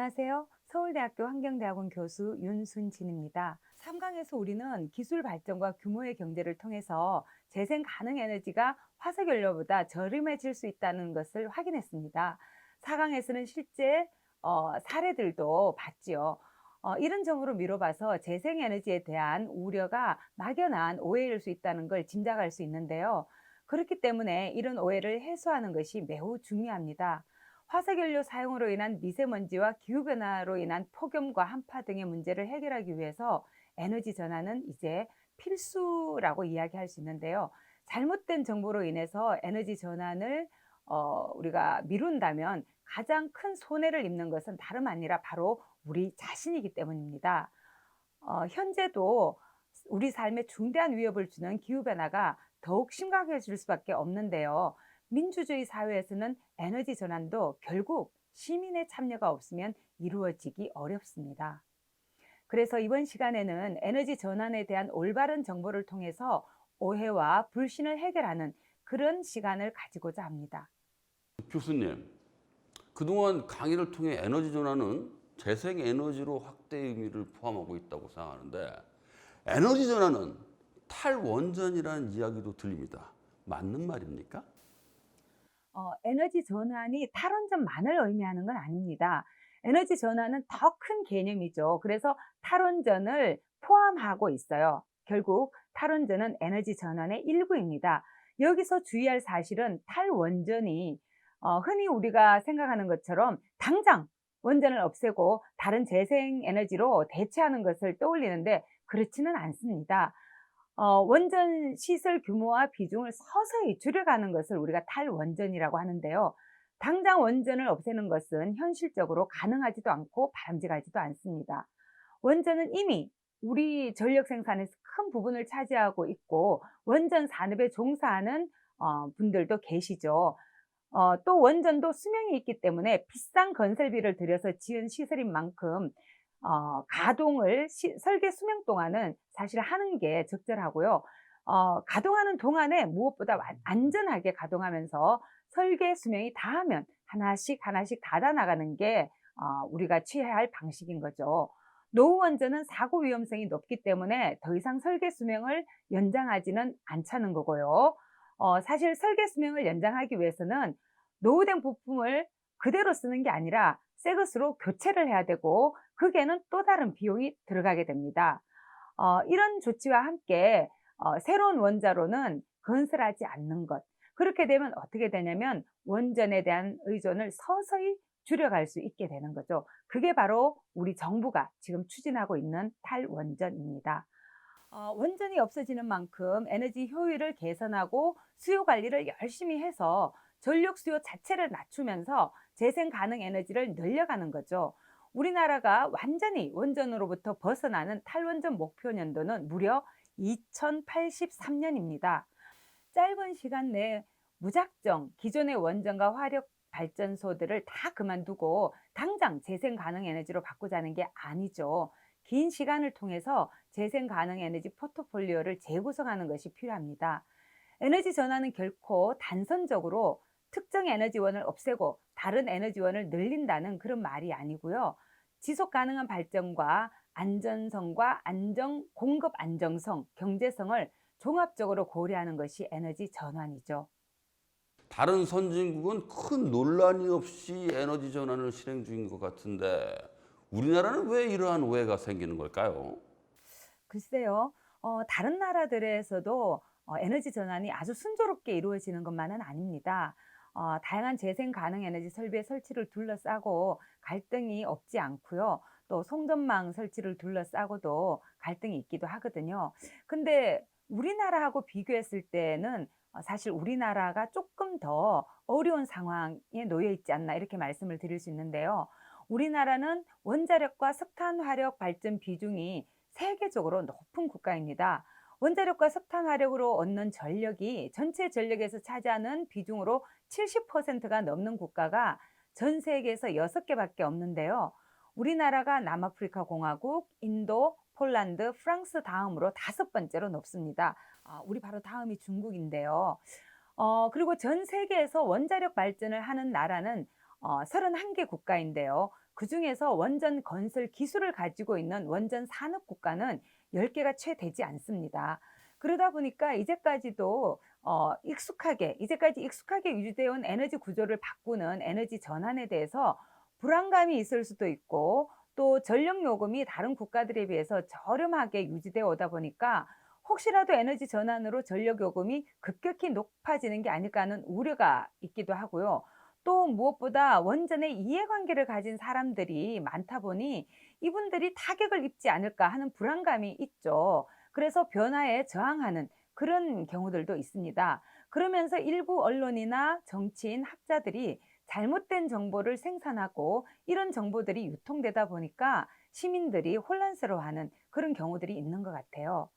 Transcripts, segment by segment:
안녕하세요. 서울대학교 환경대학원 교수 윤순진입니다. 3강에서 우리는 기술 발전과 규모의 경제를 통해서 재생 가능 에너지가 화석연료보다 저렴해질 수 있다는 것을 확인했습니다. 4강에서는 실제 사례들도 봤지요. 이런 점으로 미뤄봐서 재생에너지에 대한 우려가 막연한 오해일 수 있다는 걸 짐작할 수 있는데요. 그렇기 때문에 이런 오해를 해소하는 것이 매우 중요합니다. 화석연료 사용으로 인한 미세먼지와 기후변화로 인한 폭염과 한파 등의 문제를 해결하기 위해서 에너지 전환은 이제 필수라고 이야기할 수 있는데요. 잘못된 정보로 인해서 에너지 전환을 우리가 미룬다면 가장 큰 손해를 입는 것은 다름 아니라 바로 우리 자신이기 때문입니다. 현재도 우리 삶에 중대한 위협을 주는 기후변화가 더욱 심각해질 수밖에 없는데요. 민주주의 사회에서는 에너지 전환도 결국 시민의 참여가 없으면 이루어지기 어렵습니다. 그래서 이번 시간에는 에너지 전환에 대한 올바른 정보를 통해서 오해와 불신을 해결하는 그런 시간을 가지고자 합니다. 교수님, 그동안 강의를 통해 에너지 전환은 재생에너지로 확대의 의미를 포함하고 있다고 생각하는데 에너지 전환은 탈원전이라는 이야기도 들립니다. 맞는 말입니까? 에너지 전환이 탈원전만을 의미하는 건 아닙니다. 에너지 전환은 더 큰 개념이죠. 그래서 탈원전을 포함하고 있어요. 결국 탈원전은 에너지 전환의 일부입니다. 여기서 주의할 사실은 탈원전이 흔히 우리가 생각하는 것처럼 당장 원전을 없애고 다른 재생에너지로 대체하는 것을 떠올리는데 그렇지는 않습니다. 원전 시설 규모와 비중을 서서히 줄여가는 것을 우리가 탈원전이라고 하는데요. 당장 원전을 없애는 것은 현실적으로 가능하지도 않고 바람직하지도 않습니다. 원전은 이미 우리 전력 생산에서 큰 부분을 차지하고 있고 원전 산업에 종사하는 분들도 계시죠. 또 원전도 수명이 있기 때문에 비싼 건설비를 들여서 지은 시설인 만큼 가동을 설계 수명 동안은 사실 하는 게 적절하고요. 가동하는 동안에 무엇보다 안전하게 가동하면서 설계 수명이 다하면 하나씩 하나씩 닫아 나가는 게 우리가 취해야 할 방식인 거죠. 노후 원전은 사고 위험성이 높기 때문에 더 이상 설계 수명을 연장하지는 않자는 거고요. 사실 설계 수명을 연장하기 위해서는 노후된 부품을 그대로 쓰는 게 아니라 새 것으로 교체를 해야 되고 그게는 또 다른 비용이 들어가게 됩니다. 이런 조치와 함께 새로운 원자로는 건설하지 않는 것. 그렇게 되면 어떻게 되냐면 원전에 대한 의존을 서서히 줄여갈 수 있게 되는 거죠. 그게 바로 우리 정부가 지금 추진하고 있는 탈원전입니다. 원전이 없어지는 만큼 에너지 효율을 개선하고 수요 관리를 열심히 해서 전력 수요 자체를 낮추면서 재생 가능 에너지를 늘려가는 거죠. 우리나라가 완전히 원전으로부터 벗어나는 탈원전 목표 연도는 무려 2083년입니다. 짧은 시간 내에 무작정 기존의 원전과 화력 발전소들을 다 그만두고 당장 재생 가능 에너지로 바꾸자는 게 아니죠. 긴 시간을 통해서 재생 가능 에너지 포트폴리오를 재구성하는 것이 필요합니다. 에너지 전환은 결코 단선적으로 특정 에너지원을 없애고 다른 에너지원을 늘린다는 그런 말이 아니고요. 지속 가능한 발전과 안전성과 공급 안정성, 경제성을 종합적으로 고려하는 것이 에너지 전환이죠. 다른 선진국은 큰 논란이 없이 에너지 전환을 실행 중인 것 같은데 우리나라는 왜 이러한 오해가 생기는 걸까요? 글쎄요, 다른 나라들에서도 에너지 전환이 아주 순조롭게 이루어지는 것만은 아닙니다. 다양한 재생 가능 에너지 설비의 설치를 둘러싸고 갈등이 없지 않고요. 또 송전망 설치를 둘러싸고도 갈등이 있기도 하거든요. 근데 우리나라하고 비교했을 때는 사실 우리나라가 조금 더 어려운 상황에 놓여 있지 않나 이렇게 말씀을 드릴 수 있는데요. 우리나라는 원자력과 석탄 화력 발전 비중이 세계적으로 높은 국가입니다. 원자력과 석탄 화력으로 얻는 전력이 전체 전력에서 차지하는 비중으로 70%가 넘는 국가가 전 세계에서 6개밖에 없는데요. 우리나라가 남아프리카 공화국, 인도, 폴란드, 프랑스 다음으로 5번째로 높습니다. 우리 바로 다음이 중국인데요. 그리고 전 세계에서 원자력 발전을 하는 나라는 31개 국가인데요. 그중에서 원전 건설 기술을 가지고 있는 원전 산업 국가는 10개가 채 되지 않습니다. 그러다 보니까 이제까지 익숙하게 유지되어 온 에너지 구조를 바꾸는 에너지 전환에 대해서 불안감이 있을 수도 있고, 또 전력 요금이 다른 국가들에 비해서 저렴하게 유지되어 오다 보니까 혹시라도 에너지 전환으로 전력 요금이 급격히 높아지는 게 아닐까 하는 우려가 있기도 하고요. 또 무엇보다 원전에 이해관계를 가진 사람들이 많다 보니 이분들이 타격을 입지 않을까 하는 불안감이 있죠. 그래서 변화에 저항하는 그런 경우들도 있습니다. 그러면서 일부 언론이나 정치인, 학자들이 잘못된 정보를 생산하고 이런 정보들이 유통되다 보니까 시민들이 혼란스러워하는 그런 경우들이 있는 것 같아요.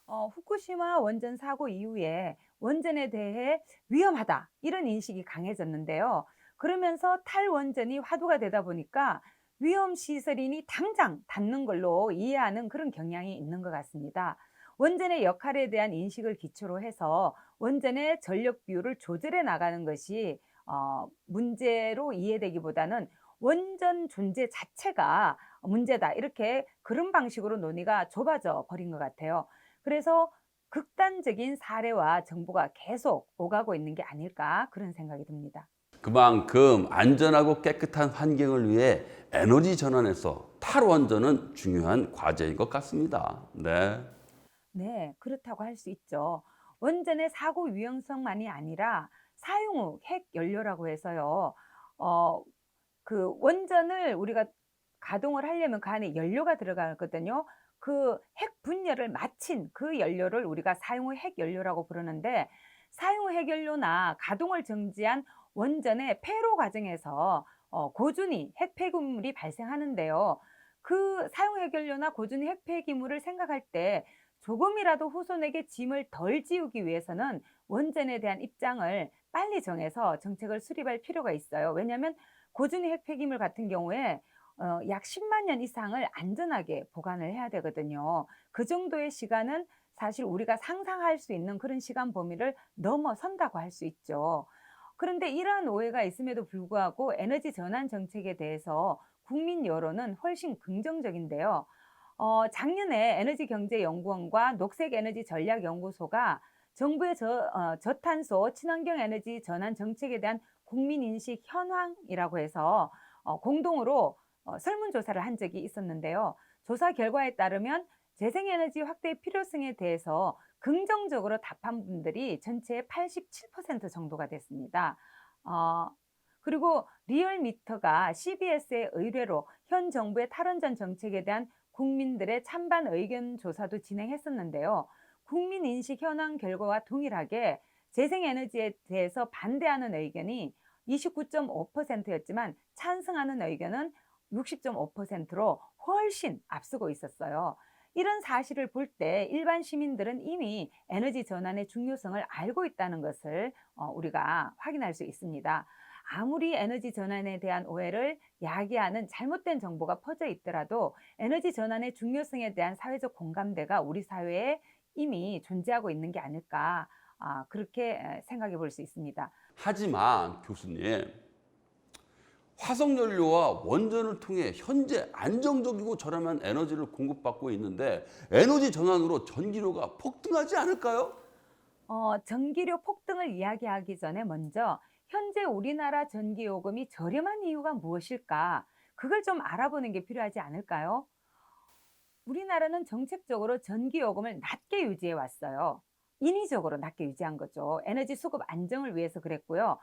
후쿠시마 원전 사고 이후에 원전에 대해 위험하다 이런 인식이 강해졌는데요. 그러면서 탈원전이 화두가 되다 보니까 위험 시설이니 당장 닫는 걸로 이해하는 그런 경향이 있는 것 같습니다. 원전의 역할에 대한 인식을 기초로 해서 원전의 전력 비율을 조절해 나가는 것이 문제로 이해되기보다는 원전 존재 자체가 문제다, 이렇게 그런 방식으로 논의가 좁아져 버린 것 같아요. 그래서 극단적인 사례와 정보가 계속 오가고 있는 게 아닐까, 그런 생각이 듭니다. 그만큼 안전하고 깨끗한 환경을 위해 에너지 전환에서 탈원전은 중요한 과제인 것 같습니다. 네. 네, 그렇다고 할 수 있죠. 원전의 사고 위험성만이 아니라 사용 후 핵 연료라고 해서요. 어, 그 원전을 우리가 가동을 하려면 그 안에 연료가 들어가거든요. 그 핵 분열을 마친 그 연료를 우리가 사용 후 핵 연료라고 부르는데, 사용 후 핵 연료나 가동을 정지한 원전의 폐로 과정에서 고준위 핵 폐기물이 발생하는데요. 그 사용 핵 연료나 고준위 핵 폐기물을 생각할 때 조금이라도 후손에게 짐을 덜 지우기 위해서는 원전에 대한 입장을 빨리 정해서 정책을 수립할 필요가 있어요. 왜냐하면 고준위 핵 폐기물 같은 경우에 약 10만 년 이상을 안전하게 보관을 해야 되거든요. 그 정도의 시간은 사실 우리가 상상할 수 있는 그런 시간 범위를 넘어선다고 할 수 있죠. 그런데 이러한 오해가 있음에도 불구하고 에너지 전환 정책에 대해서 국민 여론은 훨씬 긍정적인데요. 작년에 에너지경제연구원과 녹색에너지전략연구소가 정부의 저탄소 친환경 에너지 전환 정책에 대한 국민인식 현황이라고 해서 공동으로 설문조사를 한 적이 있었는데요. 조사 결과에 따르면 재생에너지 확대의 필요성에 대해서 긍정적으로 답한 분들이 전체의 87% 정도가 됐습니다. 어, 그리고 리얼미터가 CBS의 의뢰로 현 정부의 탈원전 정책에 대한 국민들의 찬반 의견 조사도 진행했었는데요. 국민 인식 현황 결과와 동일하게 재생에너지에 대해서 반대하는 의견이 29.5%였지만 찬성하는 의견은 60.5%로 훨씬 앞서고 있었어요. 이런 사실을 볼 때 일반 시민들은 이미 에너지 전환의 중요성을 알고 있다는 것을 우리가 확인할 수 있습니다. 아무리 에너지 전환에 대한 오해를 야기하는 잘못된 정보가 퍼져 있더라도 에너지 전환의 중요성에 대한 사회적 공감대가 우리 사회에 이미 존재하고 있는 게 아닐까, 그렇게 생각해 볼 수 있습니다. 하지만 교수님, 화석연료와 원전을 통해 현재 안정적이고 저렴한 에너지를 공급받고 있는데 에너지 전환으로 전기료가 폭등하지 않을까요? 전기료 폭등을 이야기하기 전에 먼저 현재 우리나라 전기요금이 저렴한 이유가 무엇일까? 그걸 좀 알아보는 게 필요하지 않을까요? 우리나라는 정책적으로 전기요금을 낮게 유지해 왔어요. 인위적으로 낮게 유지한 거죠. 에너지 수급 안정을 위해서 그랬고요.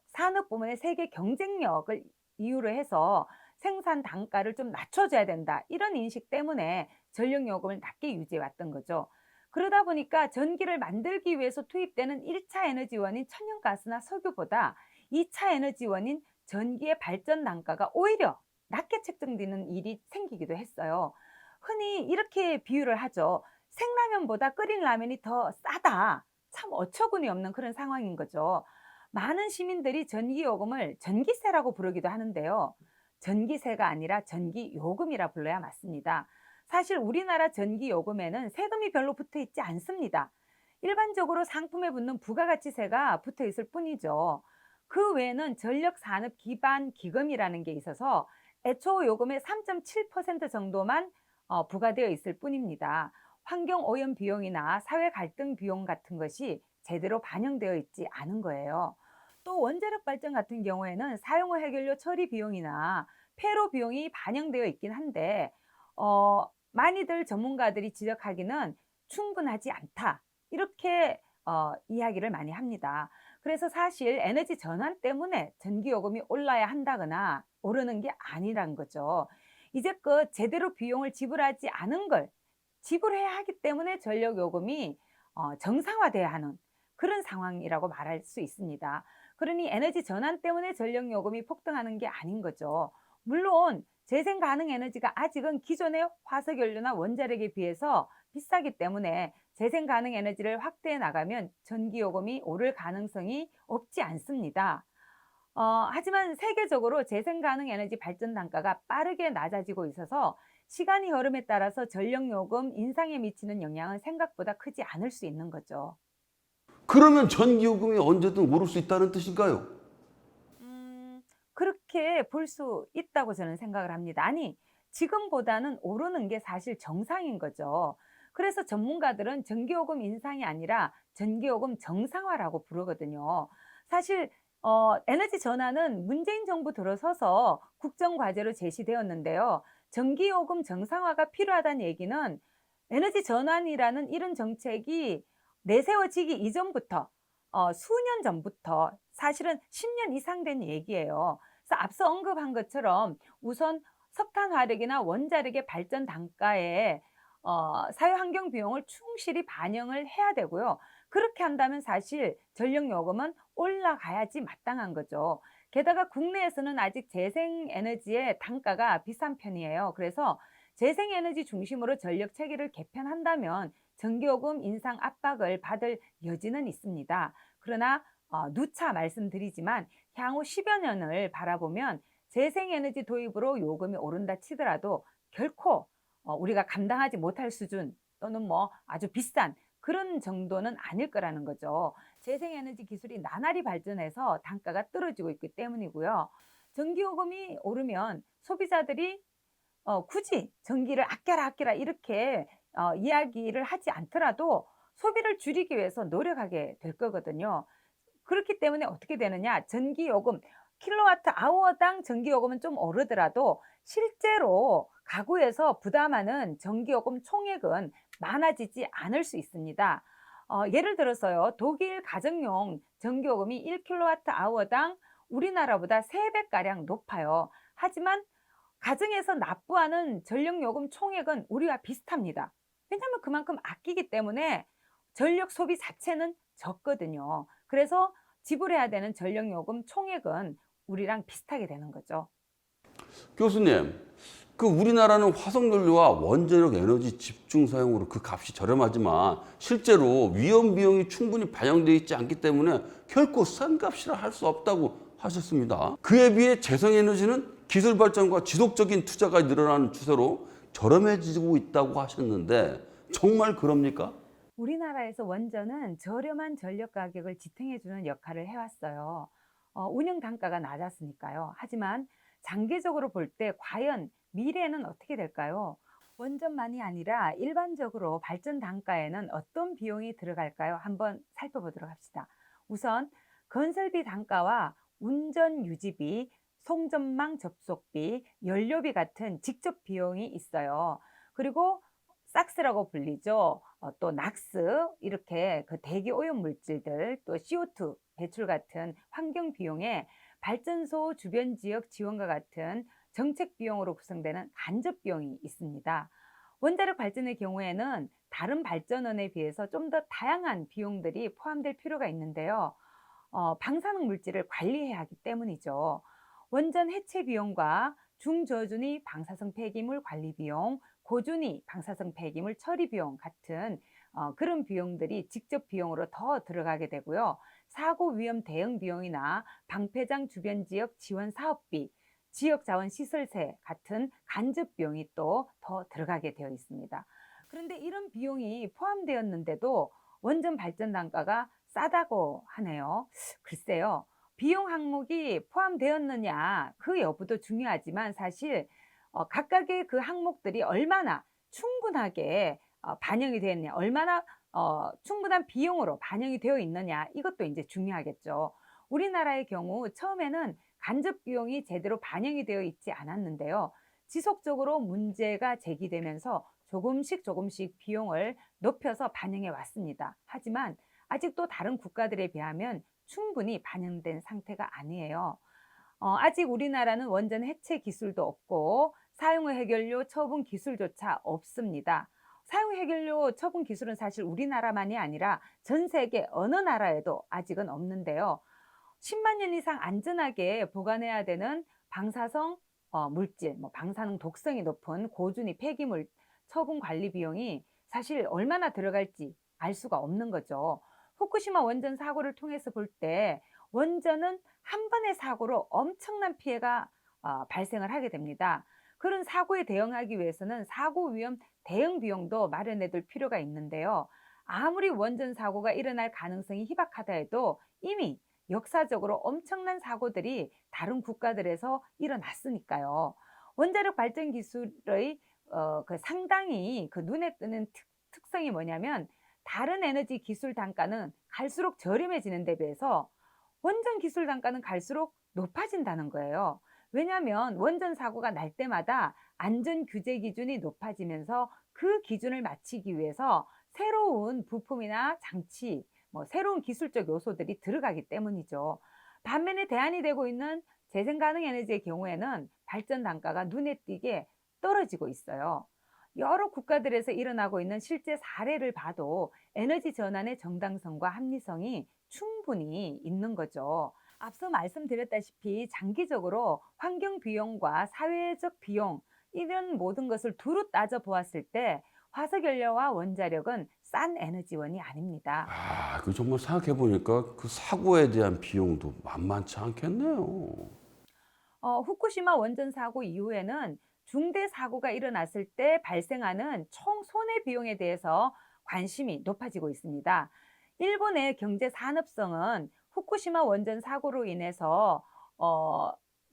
산업 부문의 세계 경쟁력을 이유로 해서 생산 단가를 좀 낮춰줘야 된다, 이런 인식 때문에 전력요금을 낮게 유지해 왔던 거죠. 그러다 보니까 전기를 만들기 위해서 투입되는 1차 에너지원인 천연가스나 석유보다 2차 에너지원인 전기의 발전 단가가 오히려 낮게 책정되는 일이 생기기도 했어요. 흔히 이렇게 비유를 하죠. 생라면보다 끓인 라면이 더 싸다. 참 어처구니 없는 그런 상황인 거죠. 많은 시민들이 전기요금을 전기세라고 부르기도 하는데요. 전기세가 아니라 전기요금이라 불러야 맞습니다. 사실 우리나라 전기요금에는 세금이 별로 붙어 있지 않습니다. 일반적으로 상품에 붙는 부가가치세가 붙어 있을 뿐이죠. 그 외에는 전력산업 기반 기금이라는 게 있어서 애초 요금의 3.7% 정도만 부과되어 있을 뿐입니다. 환경 오염 비용이나 사회 갈등 비용 같은 것이 제대로 반영되어 있지 않은 거예요. 또 원자력 발전 같은 경우에는 사용 후 해결료 처리 비용이나 폐로 비용이 반영되어 있긴 한데 많이들 전문가들이 지적하기는 충분하지 않다. 이렇게 이야기를 많이 합니다. 그래서 사실 에너지 전환 때문에 전기요금이 올라야 한다거나 오르는 게 아니란 거죠. 이제껏 제대로 비용을 지불하지 않은 걸 지불해야 하기 때문에 전력요금이 정상화돼야 하는 그런 상황이라고 말할 수 있습니다. 그러니 에너지 전환 때문에 전력요금이 폭등하는 게 아닌 거죠. 물론 재생 가능 에너지가 아직은 기존의 화석연료나 원자력에 비해서 비싸기 때문에 재생 가능 에너지를 확대해 나가면 전기요금이 오를 가능성이 없지 않습니다. 하지만 세계적으로 재생 가능 에너지 발전 단가가 빠르게 낮아지고 있어서 시간이 흐름에 따라서 전력요금 인상에 미치는 영향은 생각보다 크지 않을 수 있는 거죠. 그러면 전기요금이 언제든 오를 수 있다는 뜻인가요? 그렇게 볼 수 있다고 저는 생각을 합니다. 아니, 지금보다는 오르는 게 사실 정상인 거죠. 그래서 전문가들은 전기요금 인상이 아니라 전기요금 정상화라고 부르거든요. 사실 에너지 전환은 문재인 정부 들어서서 국정과제로 제시되었는데요. 전기요금 정상화가 필요하다는 얘기는 에너지 전환이라는 이런 정책이 내세워지기 이전부터 수년 전부터 사실은 10년 이상 된 얘기예요. 그래서 앞서 언급한 것처럼 우선 석탄 화력이나 원자력의 발전 단가에 사회 환경 비용을 충실히 반영을 해야 되고요. 그렇게 한다면 사실 전력 요금은 올라가야지 마땅한 거죠. 게다가 국내에서는 아직 재생 에너지의 단가가 비싼 편이에요. 그래서 재생 에너지 중심으로 전력 체계를 개편한다면 전기요금 인상 압박을 받을 여지는 있습니다. 그러나 누차 말씀드리지만 향후 10여 년을 바라보면 재생에너지 도입으로 요금이 오른다 치더라도 결코 우리가 감당하지 못할 수준 또는 뭐 아주 비싼 그런 정도는 아닐 거라는 거죠. 재생에너지 기술이 나날이 발전해서 단가가 떨어지고 있기 때문이고요. 전기요금이 오르면 소비자들이 굳이 전기를 아껴라 아껴라 이렇게 이야기를 하지 않더라도 소비를 줄이기 위해서 노력하게 될 거거든요. 그렇기 때문에 어떻게 되느냐? 전기요금 킬로와트 아워당 전기요금은 좀 오르더라도 실제로 가구에서 부담하는 전기요금 총액은 많아지지 않을 수 있습니다. 예를 들어서요. 독일 가정용 전기요금이 1킬로와트 아워당 우리나라보다 3배가량 높아요. 하지만 가정에서 납부하는 전력요금 총액은 우리와 비슷합니다. 왜냐하면 그만큼 아끼기 때문에 전력 소비 자체는 적거든요. 그래서 지불해야 되는 전력요금 총액은 우리랑 비슷하게 되는 거죠. 교수님, 그 우리나라는 화석연료와 원자력 에너지 집중 사용으로 그 값이 저렴하지만 실제로 위험 비용이 충분히 반영되어 있지 않기 때문에 결코 싼 값이라 할 수 없다고 하셨습니다. 그에 비해 재생에너지는 기술 발전과 지속적인 투자가 늘어나는 추세로 저렴해지고 있다고 하셨는데 정말 그럽니까? 우리나라에서 원전은 저렴한 전력 가격을 지탱해주는 역할을 해왔어요. 운영 단가가 낮았으니까요. 하지만 장기적으로 볼 때 과연 미래는 어떻게 될까요? 원전만이 아니라 일반적으로 발전 단가에는 어떤 비용이 들어갈까요? 한번 살펴보도록 합시다. 우선 건설비 단가와 운전 유지비, 송전망 접속비, 연료비 같은 직접 비용이 있어요. 그리고 싹스라고 불리죠. 또 낙스 이렇게 그 대기 오염 물질들 또 CO2 배출 같은 환경 비용에 발전소 주변 지역 지원과 같은 정책 비용으로 구성되는 간접 비용이 있습니다. 원자력 발전의 경우에는 다른 발전원에 비해서 좀 더 다양한 비용들이 포함될 필요가 있는데요. 방사능 물질을 관리해야 하기 때문이죠. 원전 해체 비용과 중저준위 방사성 폐기물 관리 비용, 고준위 방사성 폐기물 처리 비용 같은 그런 비용들이 직접 비용으로 더 들어가게 되고요. 사고 위험 대응 비용이나 방패장 주변 지역 지원 사업비, 지역 자원 시설세 같은 간접 비용이 또 더 들어가게 되어 있습니다. 그런데 이런 비용이 포함되었는데도 원전 발전 단가가 싸다고 하네요. 글쎄요. 비용 항목이 포함되었느냐 그 여부도 중요하지만 사실 각각의 그 항목들이 얼마나 충분하게 반영이 되었냐, 얼마나 충분한 비용으로 반영이 되어 있느냐 이것도 이제 중요하겠죠. 우리나라의 경우 처음에는 간접 비용이 제대로 반영이 되어 있지 않았는데요. 지속적으로 문제가 제기되면서 조금씩 비용을 높여서 반영해 왔습니다. 하지만 아직도 다른 국가들에 비하면 충분히 반영된 상태가 아니에요. 아직 우리나라는 원전 해체 기술도 없고 사용 후 해결료 처분 기술조차 없습니다. 사용 후 해결료 처분 기술은 사실 우리나라만이 아니라 전 세계 어느 나라에도 아직은 없는데요. 10만 년 이상 안전하게 보관해야 되는 방사성 물질, 방사능 독성이 높은 고준위 폐기물 처분 관리 비용이 사실 얼마나 들어갈지 알 수가 없는 거죠. 후쿠시마 원전 사고를 통해서 볼 때 원전은 한 번의 사고로 엄청난 피해가 발생을 하게 됩니다. 그런 사고에 대응하기 위해서는 사고 위험 대응 비용도 마련해 둘 필요가 있는데요. 아무리 원전 사고가 일어날 가능성이 희박하다 해도 이미 역사적으로 엄청난 사고들이 다른 국가들에서 일어났으니까요. 원자력 발전 기술의 상당히 그 눈에 띄는 특성이 뭐냐면 다른 에너지 기술 단가는 갈수록 저렴해지는 데 비해서 원전 기술 단가는 갈수록 높아진다는 거예요. 왜냐하면 원전 사고가 날 때마다 안전 규제 기준이 높아지면서 그 기준을 맞추기 위해서 새로운 부품이나 장치, 새로운 기술적 요소들이 들어가기 때문이죠. 반면에 대안이 되고 있는 재생 가능 에너지의 경우에는 발전 단가가 눈에 띄게 떨어지고 있어요. 여러 국가들에서 일어나고 있는 실제 사례를 봐도 에너지 전환의 정당성과 합리성이 충분히 있는 거죠. 앞서 말씀드렸다시피 장기적으로 환경 비용과 사회적 비용 이런 모든 것을 두루 따져 보았을 때 화석연료와 원자력은 싼 에너지원이 아닙니다. 그 정말 생각해 보니까 그 사고에 대한 비용도 만만치 않겠네요. 후쿠시마 원전 사고 이후에는 중대 사고가 일어났을 때 발생하는 총 손해 비용에 대해서 관심이 높아지고 있습니다. 일본의 경제 산업성은 후쿠시마 원전 사고로 인해서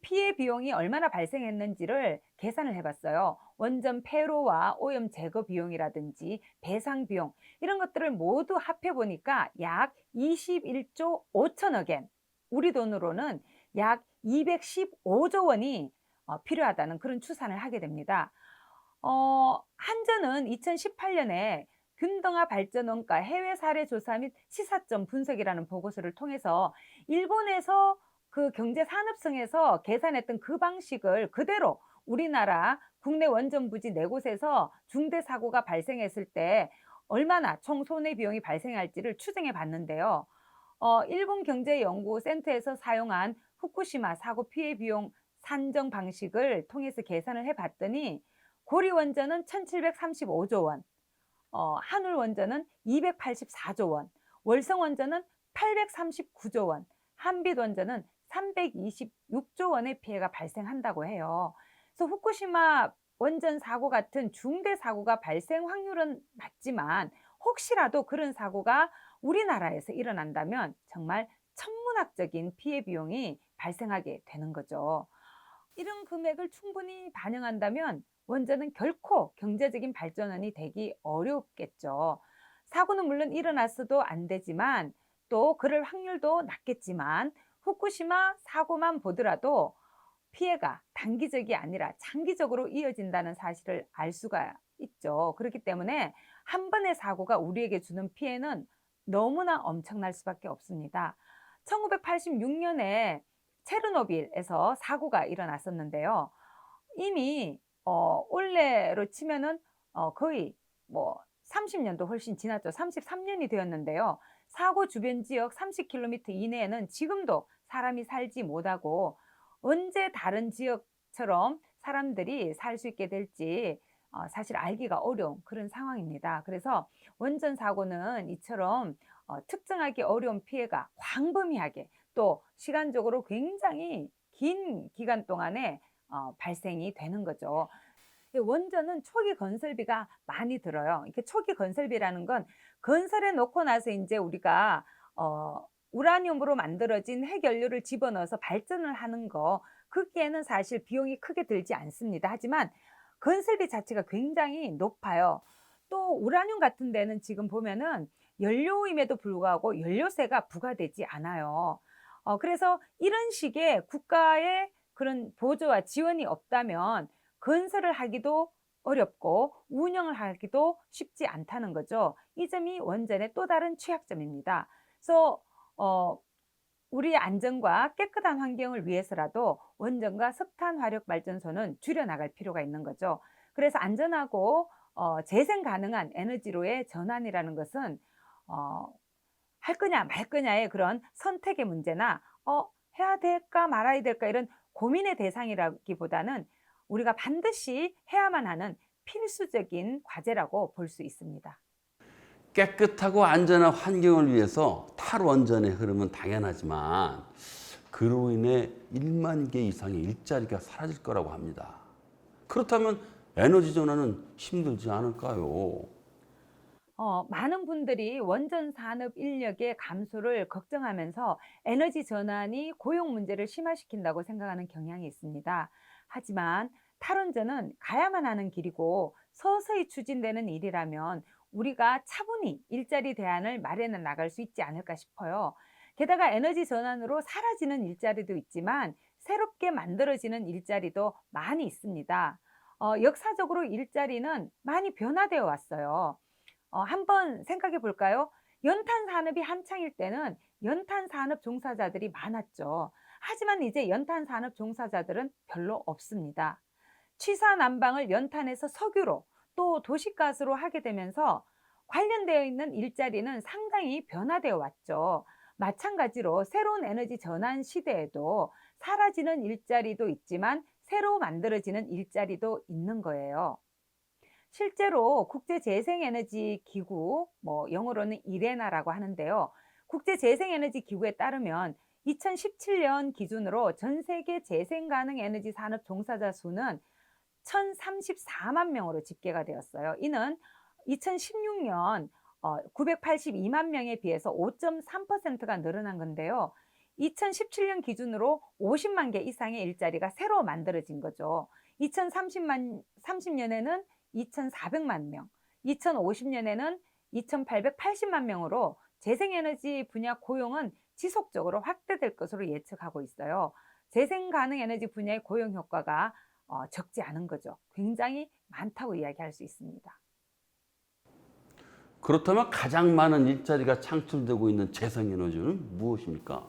피해 비용이 얼마나 발생했는지를 계산을 해봤어요. 원전 폐로와 오염 제거 비용이라든지 배상 비용 이런 것들을 모두 합해 보니까 약 21조 5천억 엔, 우리 돈으로는 약 215조 원이 필요하다는 그런 추산을 하게 됩니다. 한전은 2018년에 균등화 발전 원가 해외 사례 조사 및 시사점 분석이라는 보고서를 통해서 일본에서 그 경제 산업성에서 계산했던 그 방식을 그대로 우리나라 국내 원전 부지 4곳에서 중대 사고가 발생했을 때 얼마나 총 손해 비용이 발생할지를 추정해 봤는데요. 일본 경제연구센터에서 사용한 후쿠시마 사고 피해 비용 산정 방식을 통해서 계산을 해봤더니 고리 원전은 1735조 원, 한울 원전은 284조 원, 월성 원전은 839조 원, 한빛 원전은 326조 원의 피해가 발생한다고 해요. 그래서 후쿠시마 원전 사고 같은 중대 사고가 발생 확률은 낮지만 혹시라도 그런 사고가 우리나라에서 일어난다면 정말 천문학적인 피해 비용이 발생하게 되는 거죠. 이런 금액을 충분히 반영한다면 원전은 결코 경제적인 발전원이 되기 어렵겠죠. 사고는 물론 일어났어도 안 되지만 또 그럴 확률도 낮겠지만 후쿠시마 사고만 보더라도 피해가 단기적이 아니라 장기적으로 이어진다는 사실을 알 수가 있죠. 그렇기 때문에 한 번의 사고가 우리에게 주는 피해는 너무나 엄청날 수밖에 없습니다. 1986년에 체르노빌에서 사고가 일어났었는데요. 이미 올해로 치면은 거의 30년도 훨씬 지났죠. 33년이 되었는데요. 사고 주변 지역 30km 이내에는 지금도 사람이 살지 못하고 언제 다른 지역처럼 사람들이 살 수 있게 될지 사실 알기가 어려운 그런 상황입니다. 그래서 원전 사고는 이처럼 특정하기 어려운 피해가 광범위하게 또 시간적으로 굉장히 긴 기간 동안에 발생이 되는 거죠. 원전은 초기 건설비가 많이 들어요. 이렇게 초기 건설비라는 건 건설해 놓고 나서 이제 우리가 우라늄으로 만들어진 핵연료를 집어넣어서 발전을 하는 거, 거기에는 사실 비용이 크게 들지 않습니다. 하지만 건설비 자체가 굉장히 높아요. 또 우라늄 같은 데는 지금 보면은 연료임에도 불구하고 연료세가 부과되지 않아요. 그래서 이런 식의 국가의 그런 보조와 지원이 없다면 건설을 하기도 어렵고 운영을 하기도 쉽지 않다는 거죠. 이 점이 원전의 또 다른 취약점입니다. 그래서 우리의 안전과 깨끗한 환경을 위해서라도 원전과 석탄 화력 발전소는 줄여나갈 필요가 있는 거죠. 그래서 안전하고 재생 가능한 에너지로의 전환이라는 것은 할 거냐 말 거냐의 그런 선택의 문제나 해야 될까 말아야 될까 이런 고민의 대상이라기보다는 우리가 반드시 해야만 하는 필수적인 과제라고 볼 수 있습니다. 깨끗하고 안전한 환경을 위해서 탈원전의 흐름은 당연하지만 그로 인해 1만 개 이상의 일자리가 사라질 거라고 합니다. 그렇다면 에너지 전환은 힘들지 않을까요? 많은 분들이 원전 산업 인력의 감소를 걱정하면서 에너지 전환이 고용 문제를 심화시킨다고 생각하는 경향이 있습니다. 하지만 탈원전은 가야만 하는 길이고 서서히 추진되는 일이라면 우리가 차분히 일자리 대안을 마련해 나갈 수 있지 않을까 싶어요. 게다가 에너지 전환으로 사라지는 일자리도 있지만 새롭게 만들어지는 일자리도 많이 있습니다. 역사적으로 일자리는 많이 변화되어 왔어요. 한번 생각해 볼까요? 연탄 산업이 한창일 때는 연탄 산업 종사자들이 많았죠. 하지만 이제 연탄 산업 종사자들은 별로 없습니다. 취사 난방을 연탄에서 석유로 또 도시가스로 하게 되면서 관련되어 있는 일자리는 상당히 변화되어 왔죠. 마찬가지로 새로운 에너지 전환 시대에도 사라지는 일자리도 있지만 새로 만들어지는 일자리도 있는 거예요. 실제로 국제재생에너지기구, 영어로는 이레나라고 하는데요. 국제재생에너지기구에 따르면 2017년 기준으로 전 세계 재생가능 에너지 산업 종사자 수는 1,034만 명으로 집계가 되었어요. 이는 2016년 982만 명에 비해서 5.3%가 늘어난 건데요. 2017년 기준으로 50만 개 이상의 일자리가 새로 만들어진 거죠. 2030년에는 2,400만 명, 2050년에는 2,880만 명으로 재생에너지 분야 고용은 지속적으로 확대될 것으로 예측하고 있어요. 재생가능 에너지 분야의 고용 효과가 적지 않은 거죠. 굉장히 많다고 이야기할 수 있습니다. 그렇다면 가장 많은 일자리가 창출되고 있는 재생에너지는 무엇입니까?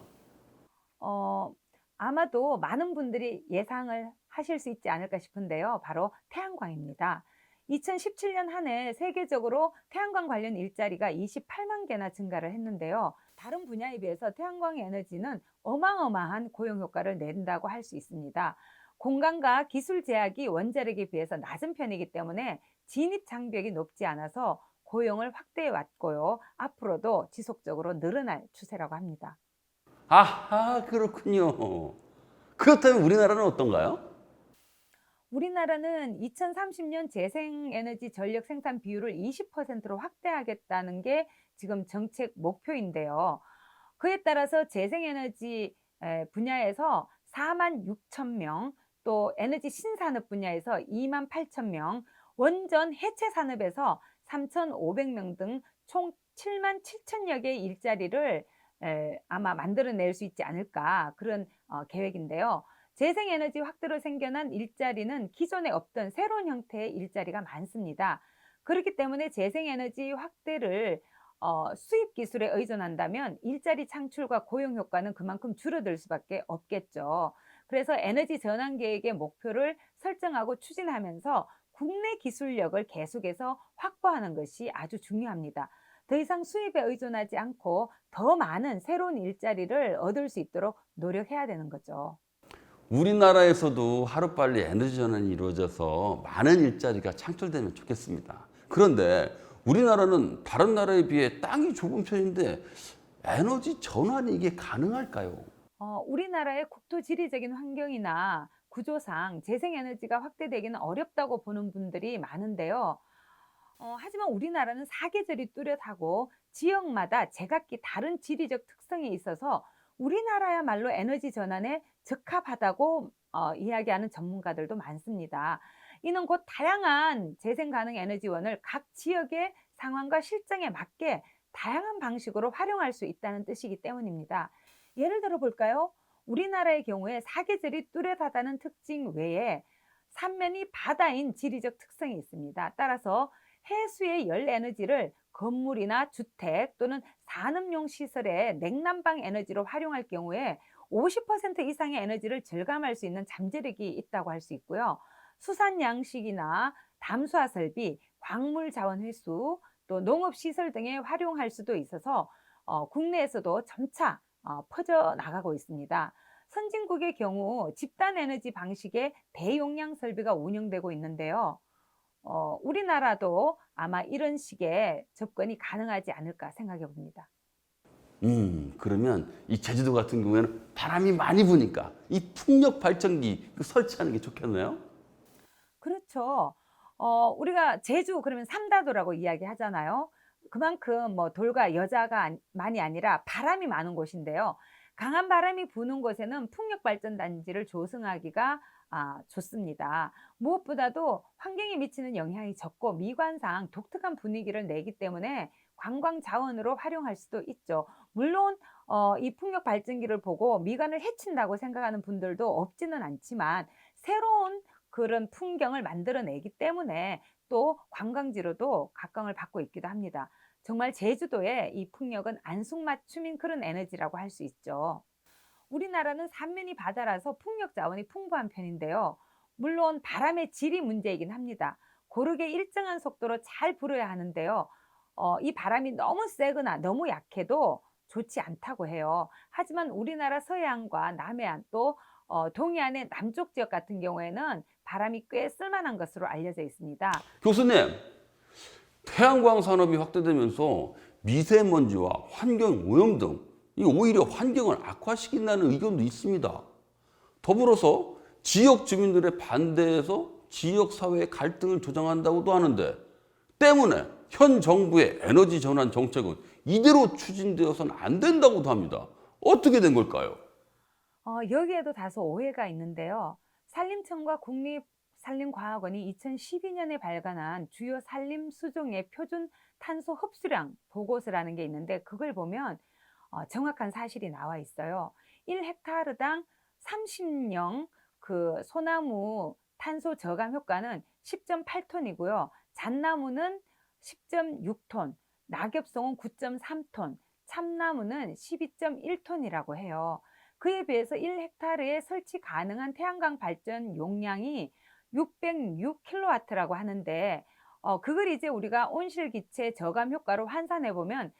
아마도 많은 분들이 예상을 하실 수 있지 않을까 싶은데요. 바로 태양광입니다. 2017년 한 해 세계적으로 태양광 관련 일자리가 28만 개나 증가를 했는데요. 다른 분야에 비해서 태양광 에너지는 어마어마한 고용 효과를 낸다고 할 수 있습니다. 공간과 기술 제약이 원자력에 비해서 낮은 편이기 때문에 진입 장벽이 높지 않아서 고용을 확대해 왔고요. 앞으로도 지속적으로 늘어날 추세라고 합니다. 아하, 그렇군요. 그렇다면 우리나라는 어떤가요? 우리나라는 2030년 재생에너지 전력 생산 비율을 20%로 확대하겠다는 게 지금 정책 목표인데요. 그에 따라서 재생에너지 분야에서 4만 6천 명, 또 에너지 신산업 분야에서 2만 8천 명, 원전 해체 산업에서 3,500명 등 총 7만 7천여 개의 일자리를 아마 만들어낼 수 있지 않을까 그런 계획인데요. 재생에너지 확대로 생겨난 일자리는 기존에 없던 새로운 형태의 일자리가 많습니다. 그렇기 때문에 재생에너지 확대를 수입 기술에 의존한다면 일자리 창출과 고용 효과는 그만큼 줄어들 수밖에 없겠죠. 그래서 에너지 전환 계획의 목표를 설정하고 추진하면서 국내 기술력을 계속해서 확보하는 것이 아주 중요합니다. 더 이상 수입에 의존하지 않고 더 많은 새로운 일자리를 얻을 수 있도록 노력해야 되는 거죠. 우리나라에서도 하루빨리 에너지 전환이 이루어져서 많은 일자리가 창출되면 좋겠습니다. 그런데 우리나라는 다른 나라에 비해 땅이 좁은 편인데 에너지 전환이 이게 가능할까요? 우리나라의 국토 지리적인 환경이나 구조상 재생에너지가 확대되기는 어렵다고 보는 분들이 많은데요. 하지만 우리나라는 사계절이 뚜렷하고 지역마다 제각기 다른 지리적 특성이 있어서 우리나라야말로 에너지 전환에 적합하다고 이야기하는 전문가들도 많습니다. 이는 곧 다양한 재생 가능 에너지원을 각 지역의 상황과 실정에 맞게 다양한 방식으로 활용할 수 있다는 뜻이기 때문입니다. 예를 들어 볼까요? 우리나라의 경우에 사계절이 뚜렷하다는 특징 외에 삼면이 바다인 지리적 특성이 있습니다. 따라서 해수의 열 에너지를 건물이나 주택 또는 산업용 시설의 냉난방 에너지로 활용할 경우에 50% 이상의 에너지를 절감할 수 있는 잠재력이 있다고 할 수 있고요. 수산 양식이나 담수화 설비, 광물 자원 회수, 또 농업 시설 등에 활용할 수도 있어서 국내에서도 점차 퍼져 나가고 있습니다. 선진국의 경우 집단 에너지 방식의 대용량 설비가 운영되고 있는데요. 우리나라도 아마 이런 식의 접근이 가능하지 않을까 생각해 봅니다. 그러면 이 제주도 같은 경우에는 바람이 많이 부니까 이 풍력 발전기 설치하는 게 좋겠네요. 그렇죠. 우리가 제주 그러면 삼다도라고 이야기하잖아요. 그만큼 뭐 돌과 여자가 만이 아니라 바람이 많은 곳인데요. 강한 바람이 부는 곳에는 풍력 발전 단지를 조성하기가 좋습니다. 무엇보다도 환경에 미치는 영향이 적고 미관상 독특한 분위기를 내기 때문에 관광 자원으로 활용할 수도 있죠. 물론 이 풍력 발전기를 보고 미관을 해친다고 생각하는 분들도 없지는 않지만 새로운 그런 풍경을 만들어내기 때문에 또 관광지로도 각광을 받고 있기도 합니다. 정말 제주도의 이 풍력은 안성맞춤인 그런 에너지라고 할 수 있죠. 우리나라는 삼면이 바다라서 풍력 자원이 풍부한 편인데요. 물론 바람의 질이 문제이긴 합니다. 고르게 일정한 속도로 잘 불어야 하는데요. 이 바람이 너무 세거나 너무 약해도 좋지 않다고 해요. 하지만 우리나라 서해안과 남해안 또 동해안의 남쪽 지역 같은 경우에는 바람이 꽤 쓸만한 것으로 알려져 있습니다. 교수님, 태양광 산업이 확대되면서 미세먼지와 환경 오염 등 이 오히려 환경을 악화시킨다는 의견도 있습니다. 더불어서 지역 주민들의 반대에서 지역 사회의 갈등을 조장한다고도 하는데 때문에 현 정부의 에너지 전환 정책은 이대로 추진되어서는 안 된다고도 합니다. 어떻게 된 걸까요? 여기에도 다소 오해가 있는데요. 산림청과 국립산림과학원이 2012년에 발간한 주요 산림 수종의 표준 탄소 흡수량 보고서라는 게 있는데 그걸 보면 정확한 사실이 나와 있어요. 1헥타르당 30년 그 소나무 탄소 저감 효과는 10.8톤이고요. 잣나무는 10.6톤, 낙엽송은 9.3톤, 참나무는 12.1톤이라고 해요. 그에 비해서 1헥타르에 설치 가능한 태양광 발전 용량이 606kW라고 하는데 그걸 이제 우리가 온실기체 저감 효과로 환산해 보면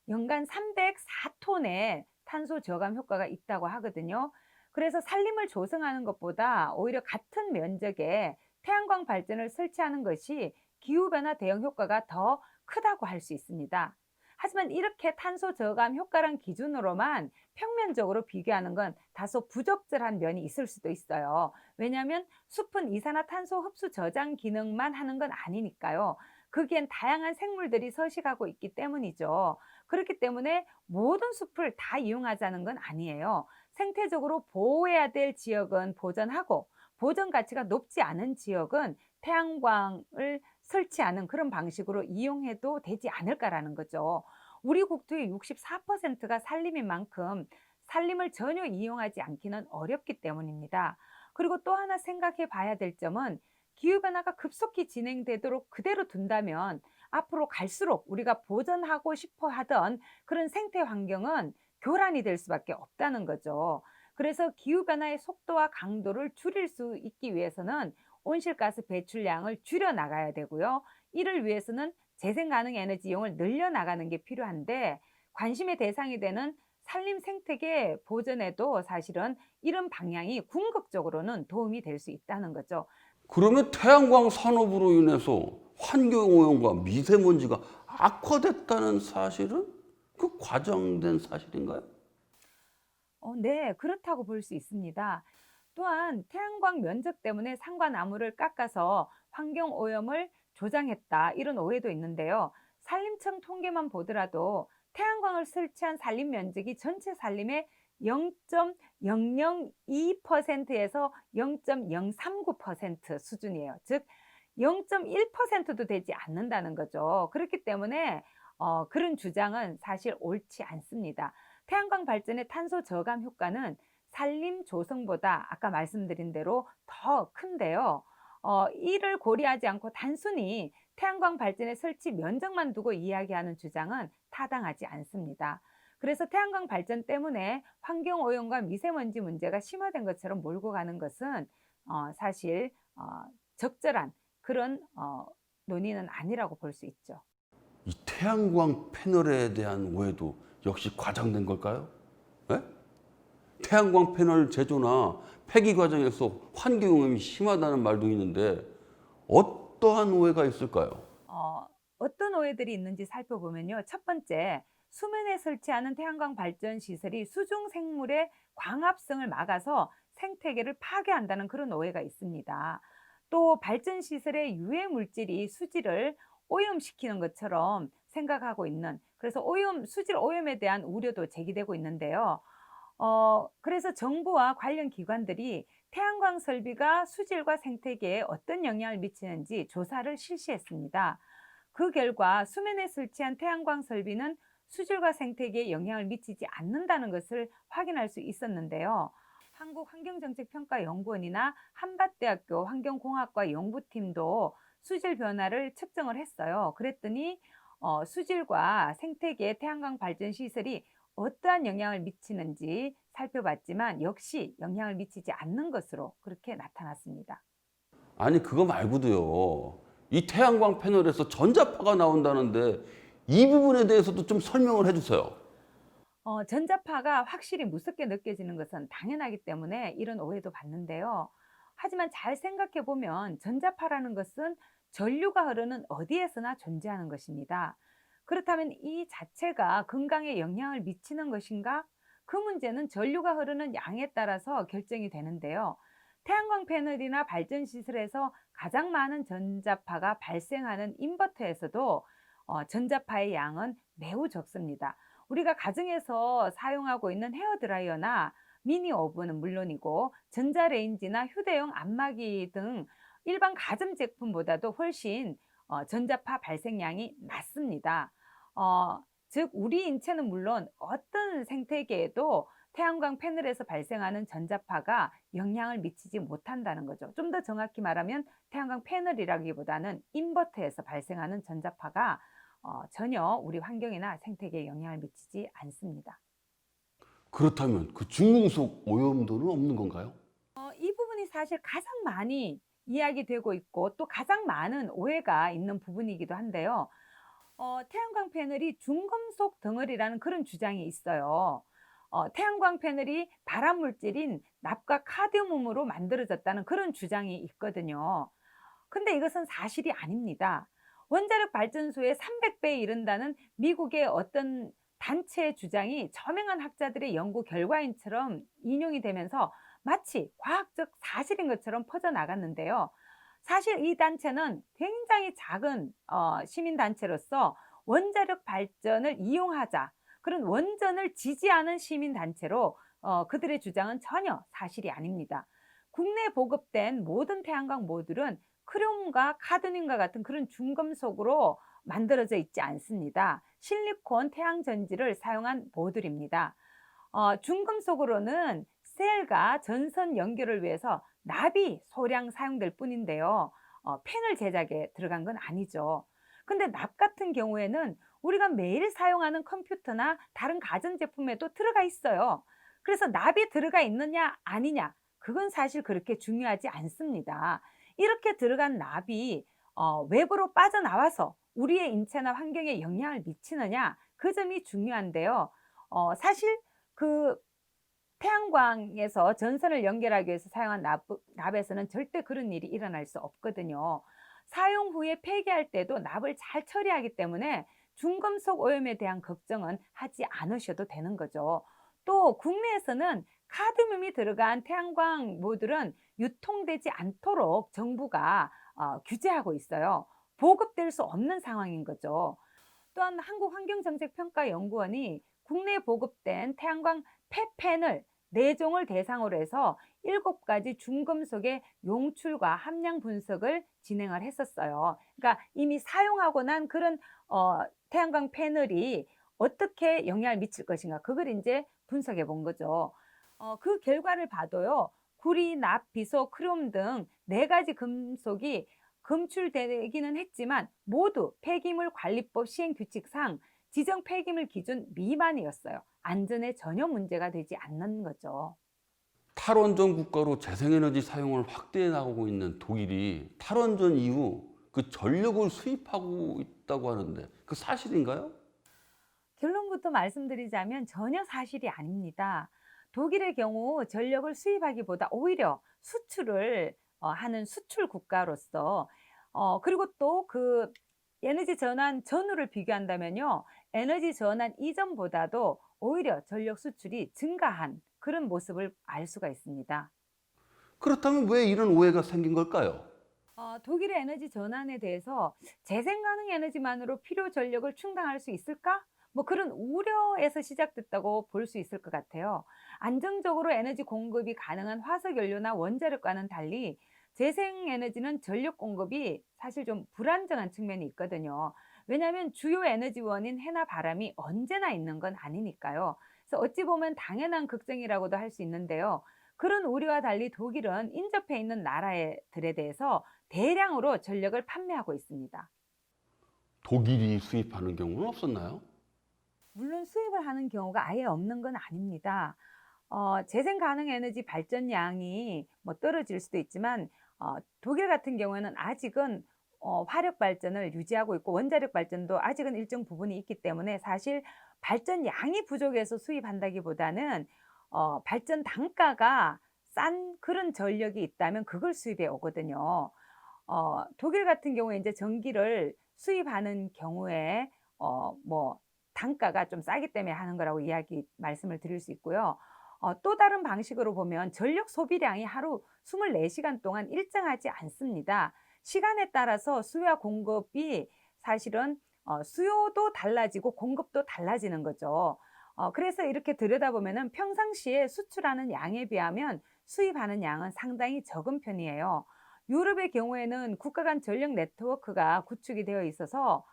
연간 304톤의 탄소 저감 효과가 있다고 하거든요. 그래서 산림을 조성하는 것보다 오히려 같은 면적에 태양광 발전을 설치하는 것이 기후변화 대응 효과가 더 크다고 할 수 있습니다. 하지만 이렇게 탄소 저감 효과란 기준으로만 평면적으로 비교하는 건 다소 부적절한 면이 있을 수도 있어요. 왜냐하면 숲은 이산화탄소 흡수 저장 기능만 하는 건 아니니까요. 거기엔 다양한 생물들이 서식하고 있기 때문이죠. 그렇기 때문에 모든 숲을 다 이용하자는 건 아니에요. 생태적으로 보호해야 될 지역은 보전하고 보전 가치가 높지 않은 지역은 태양광을 설치하는 그런 방식으로 이용해도 되지 않을까라는 거죠. 우리 국토의 64%가 산림인 만큼 산림을 전혀 이용하지 않기는 어렵기 때문입니다. 그리고 또 하나 생각해 봐야 될 점은 기후변화가 급속히 진행되도록 그대로 둔다면 앞으로 갈수록 우리가 보전하고 싶어 하던 그런 생태 환경은 교란이 될 수밖에 없다는 거죠. 그래서 기후변화의 속도와 강도를 줄일 수 있기 위해서는 온실가스 배출량을 줄여 나가야 되고요. 이를 위해서는 재생 가능 에너지 이용을 늘려 나가는 게 필요한데 관심의 대상이 되는 산림 생태계 보전에도 사실은 이런 방향이 궁극적으로는 도움이 될 수 있다는 거죠. 그러면 태양광 산업으로 인해서 환경오염과 미세먼지가 악화됐다는 사실은 그 과장된 사실인가요? 네, 그렇다고 볼 수 있습니다. 또한 태양광 면적 때문에 산과 나무를 깎아서 환경 오염을 조장했다 이런 오해도 있는데요. 산림청 통계만 보더라도 태양광을 설치한 산림 면적이 전체 산림의 0.002%에서 0.039% 수준이에요. 즉 0.1%도 되지 않는다는 거죠. 그렇기 때문에 그런 주장은 사실 옳지 않습니다. 태양광 발전의 탄소 저감 효과는 산림 조성보다 아까 말씀드린 대로 더 큰데요. 이를 고려하지 않고 단순히 태양광 발전의 설치 면적만 두고 이야기하는 주장은 타당하지 않습니다. 그래서 태양광 발전 때문에 환경 오염과 미세먼지 문제가 심화된 것처럼 몰고 가는 것은 사실 적절한 그런 논의는 아니라고 볼 수 있죠. 이 태양광 패널에 대한 오해도 역시 과장된 걸까요? 예? 태양광 패널 제조나 폐기 과정에서 환경오염이 심하다는 말도 있는데 어떠한 오해가 있을까요? 어떤 오해들이 있는지 살펴보면요. 첫 번째, 수면에 설치하는 태양광 발전 시설이 수중 생물의 광합성을 막아서 생태계를 파괴한다는 그런 오해가 있습니다. 또 발전 시설의 유해 물질이 수질을 오염시키는 것처럼 생각하고 있는, 그래서 수질 오염에 대한 우려도 제기되고 있는데요. 그래서 정부와 관련 기관들이 태양광 설비가 수질과 생태계에 어떤 영향을 미치는지 조사를 실시했습니다. 그 결과 수면에 설치한 태양광 설비는 수질과 생태계에 영향을 미치지 않는다는 것을 확인할 수 있었는데요. 한국환경정책평가연구원이나 한밭대학교 환경공학과 연구팀도 수질 변화를 측정을 했어요. 그랬더니 수질과 생태계에 태양광 발전 시설이 어떠한 영향을 미치는지 살펴봤지만 역시 영향을 미치지 않는 것으로 그렇게 나타났습니다. 아니 그거 말고도요. 이 태양광 패널에서 전자파가 나온다는데 이 부분에 대해서도 좀 설명을 해주세요. 전자파가 확실히 무섭게 느껴지는 것은 당연하기 때문에 이런 오해도 받는데요. 하지만 잘 생각해 보면 전자파라는 것은 전류가 흐르는 어디에서나 존재하는 것입니다. 그렇다면 이 자체가 건강에 영향을 미치는 것인가? 그 문제는 전류가 흐르는 양에 따라서 결정이 되는데요. 태양광 패널이나 발전 시설에서 가장 많은 전자파가 발생하는 인버터에서도 전자파의 양은 매우 적습니다. 우리가 가정에서 사용하고 있는 헤어드라이어나 미니 오븐은 물론이고 전자레인지나 휴대용 안마기 등 일반 가전제품보다도 훨씬 전자파 발생량이 낮습니다. 즉 우리 인체는 물론 어떤 생태계에도 태양광 패널에서 발생하는 전자파가 영향을 미치지 못한다는 거죠. 좀 더 정확히 말하면 태양광 패널이라기보다는 인버터에서 발생하는 전자파가 전혀 우리 환경이나 생태계에 영향을 미치지 않습니다. 그렇다면 그 중금속 오염도는 없는 건가요? 이 부분이 사실 가장 많이 이야기되고 있고 또 가장 많은 오해가 있는 부분이기도 한데요. 태양광 패널이 중금속 덩어리라는 그런 주장이 있어요. 태양광 패널이 발암 물질인 납과 카드뮴으로 만들어졌다는 그런 주장이 있거든요. 근데 이것은 사실이 아닙니다. 원자력 발전소의 300배에 이른다는 미국의 어떤 단체의 주장이 저명한 학자들의 연구 결과인처럼 인용이 되면서 마치 과학적 사실인 것처럼 퍼져나갔는데요. 사실 이 단체는 굉장히 작은 시민단체로서 원자력 발전을 이용하자 그런 원전을 지지하는 시민단체로 그들의 주장은 전혀 사실이 아닙니다. 국내에 보급된 모든 태양광 모듈은 크롬과 카드뮴과 같은 그런 중금속으로 만들어져 있지 않습니다. 실리콘 태양전지를 사용한 모듈입니다. 중금속으로는 셀과 전선 연결을 위해서 납이 소량 사용될 뿐인데요. 패널 제작에 들어간 건 아니죠. 근데 납 같은 경우에는 우리가 매일 사용하는 컴퓨터나 다른 가전제품에도 들어가 있어요. 그래서 납이 들어가 있느냐 아니냐 그건 사실 그렇게 중요하지 않습니다. 이렇게 들어간 납이 외부로 빠져나와서 우리의 인체나 환경에 영향을 미치느냐 그 점이 중요한데요. 사실 그 태양광에서 전선을 연결하기 위해서 사용한 납에서는 절대 그런 일이 일어날 수 없거든요. 사용 후에 폐기할 때도 납을 잘 처리하기 때문에 중금속 오염에 대한 걱정은 하지 않으셔도 되는 거죠. 또 국내에서는 카드뮴이 들어간 태양광 모듈은 유통되지 않도록 정부가 규제하고 있어요. 보급될 수 없는 상황인 거죠. 또한 한국환경정책평가연구원이 국내에 보급된 태양광 폐패널 4종을 대상으로 해서 7가지 중금속의 용출과 함량 분석을 진행을 했었어요. 그러니까 이미 사용하고 난 그런 태양광 패널이 어떻게 영향을 미칠 것인가, 그걸 이제 분석해 본 거죠. 그 결과를 봐도요, 구리, 납, 비소, 크롬 등 4가지 금속이 검출되기는 했지만 모두 폐기물 관리법 시행 규칙상 지정 폐기물 기준 미만이었어요. 안전에 전혀 문제가 되지 않는 거죠. 탈원전 국가로 재생에너지 사용을 확대해 나가고 있는 독일이 탈원전 이후 그 전력을 수입하고 있다고 하는데 그 사실인가요? 결론부터 말씀드리자면 전혀 사실이 아닙니다. 독일의 경우 전력을 수입하기보다 오히려 수출을 하는 수출 국가로서 그리고 또 그 에너지 전환 전후를 비교한다면요, 에너지 전환 이전보다도 오히려 전력 수출이 증가한 그런 모습을 알 수가 있습니다. 그렇다면 왜 이런 오해가 생긴 걸까요? 독일의 에너지 전환에 대해서 재생 가능 에너지만으로 필요 전력을 충당할 수 있을까? 뭐 그런 우려에서 시작됐다고 볼 수 있을 것 같아요. 안정적으로 에너지 공급이 가능한 화석 연료나 원자력과는 달리 재생 에너지는 전력 공급이 사실 좀 불안정한 측면이 있거든요. 왜냐하면 주요 에너지원인 해나 바람이 언제나 있는 건 아니니까요. 그래서 어찌 보면 당연한 걱정이라고도 할 수 있는데요. 그런 우려와 달리 독일은 인접해 있는 나라들에 대해서 대량으로 전력을 판매하고 있습니다. 독일이 수입하는 경우는 없었나요? 물론 수입을 하는 경우가 아예 없는 건 아닙니다. 재생 가능 에너지 발전량이 뭐 떨어질 수도 있지만 독일 같은 경우에는 아직은 화력 발전을 유지하고 있고 원자력 발전도 아직은 일정 부분이 있기 때문에 사실 발전량이 부족해서 수입한다기보다는 발전 단가가 싼 그런 전력이 있다면 그걸 수입해 오거든요. 독일 같은 경우에 이제 전기를 수입하는 경우에 뭐 단가가 좀 싸기 때문에 하는 거라고 말씀을 드릴 수 있고요. 또 다른 방식으로 보면 전력 소비량이 하루 24시간 동안 일정하지 않습니다. 시간에 따라서 수요와 공급이 사실은 수요도 달라지고 공급도 달라지는 거죠. 그래서 이렇게 들여다보면은 평상시에 수출하는 양에 비하면 수입하는 양은 상당히 적은 편이에요. 유럽의 경우에는 국가 간 전력 네트워크가 구축이 되어 있어서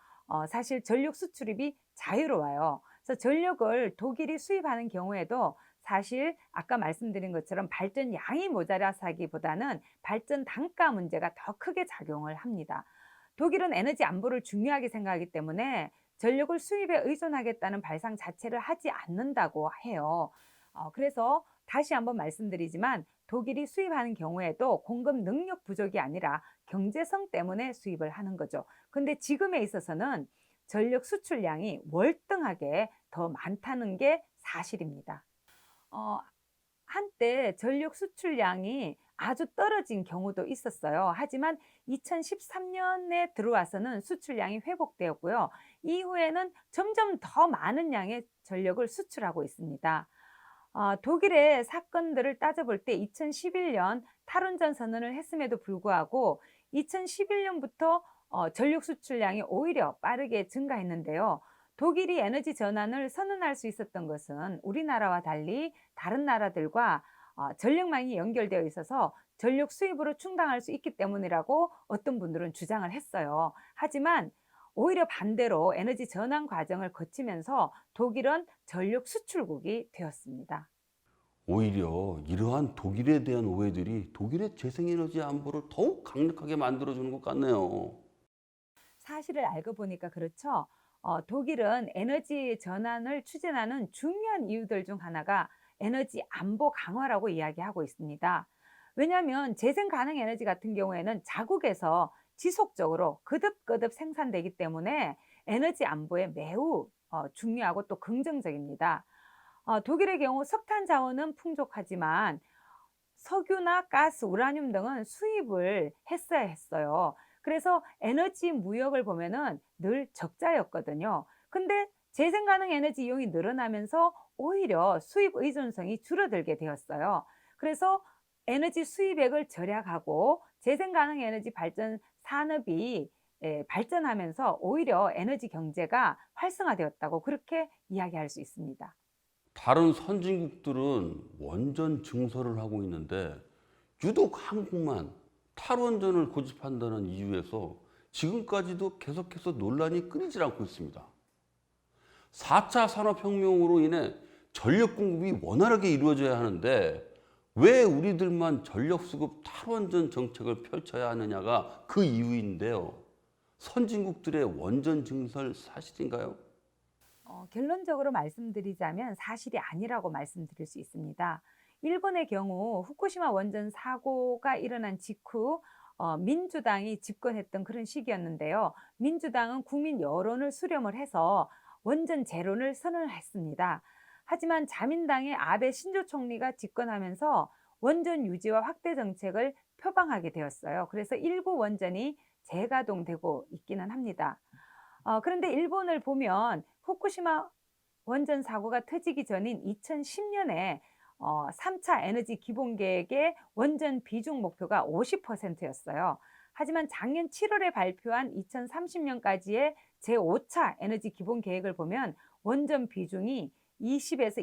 사실 전력 수출입이 자유로워요. 그래서 전력을 독일이 수입하는 경우에도 사실 아까 말씀드린 것처럼 발전 양이 모자라서 하기보다는 발전 단가 문제가 더 크게 작용을 합니다. 독일은 에너지 안보를 중요하게 생각하기 때문에 전력을 수입에 의존하겠다는 발상 자체를 하지 않는다고 해요. 그래서 다시 한번 말씀드리지만 독일이 수입하는 경우에도 공급 능력 부족이 아니라 경제성 때문에 수입을 하는 거죠. 근데 지금에 있어서는 전력 수출량이 월등하게 더 많다는 게 사실입니다. 한때 전력 수출량이 아주 떨어진 경우도 있었어요. 하지만 2013년에 들어와서는 수출량이 회복되었고요. 이후에는 점점 더 많은 양의 전력을 수출하고 있습니다. 독일의 사건들을 따져볼 때 2011년 탈원전 선언을 했음에도 불구하고 2011년부터 전력 수출량이 오히려 빠르게 증가했는데요. 독일이 에너지 전환을 선언할 수 있었던 것은 우리나라와 달리 다른 나라들과 전력망이 연결되어 있어서 전력 수입으로 충당할 수 있기 때문이라고 어떤 분들은 주장을 했어요. 하지만 오히려 반대로 에너지 전환 과정을 거치면서 독일은 전력 수출국이 되었습니다. 오히려 이러한 독일에 대한 오해들이 독일의 재생에너지 안보를 더욱 강력하게 만들어주는 것 같네요. 사실을 알고 보니까 그렇죠. 독일은 에너지 전환을 추진하는 중요한 이유들 중 하나가 에너지 안보 강화라고 이야기하고 있습니다. 왜냐하면 재생 가능 에너지 같은 경우에는 자국에서 지속적으로 거듭거듭 생산되기 때문에 에너지 안보에 매우 중요하고 또 긍정적입니다. 독일의 경우 석탄 자원은 풍족하지만 석유나 가스, 우라늄 등은 수입을 했어야 했어요. 그래서 에너지 무역을 보면은 늘 적자였거든요. 근데 재생 가능 에너지 이용이 늘어나면서 오히려 수입 의존성이 줄어들게 되었어요. 그래서 에너지 수입액을 절약하고 재생 가능 에너지 발전 산업이 발전하면서 오히려 에너지 경제가 활성화되었다고 그렇게 이야기할 수 있습니다. 다른 선진국들은 원전 증설을 하고 있는데 유독 한국만 탈원전을 고집한다는 이유에서 지금까지도 계속해서 논란이 끊이질 않고 있습니다. 4차 산업혁명으로 인해 전력 공급이 원활하게 이루어져야 하는데 왜 우리들만 전력 수급 탈원전 정책을 펼쳐야 하느냐가 그 이유인데요. 선진국들의 원전 증설 사실인가요? 결론적으로 말씀드리자면 사실이 아니라고 말씀드릴 수 있습니다. 일본의 경우 후쿠시마 원전 사고가 일어난 직후 민주당이 집권했던 그런 시기였는데요. 민주당은 국민 여론을 수렴을 해서 원전 재론을 선언을 했습니다. 하지만 자민당의 아베 신조 총리가 집권하면서 원전 유지와 확대 정책을 표방하게 되었어요. 그래서 일부 원전이 재가동되고 있기는 합니다. 그런데 일본을 보면 후쿠시마 원전 사고가 터지기 전인 2010년에 3차 에너지 기본 계획의 원전 비중 목표가 50%였어요. 하지만 작년 7월에 발표한 2030년까지의 제5차 에너지 기본 계획을 보면 원전 비중이 20에서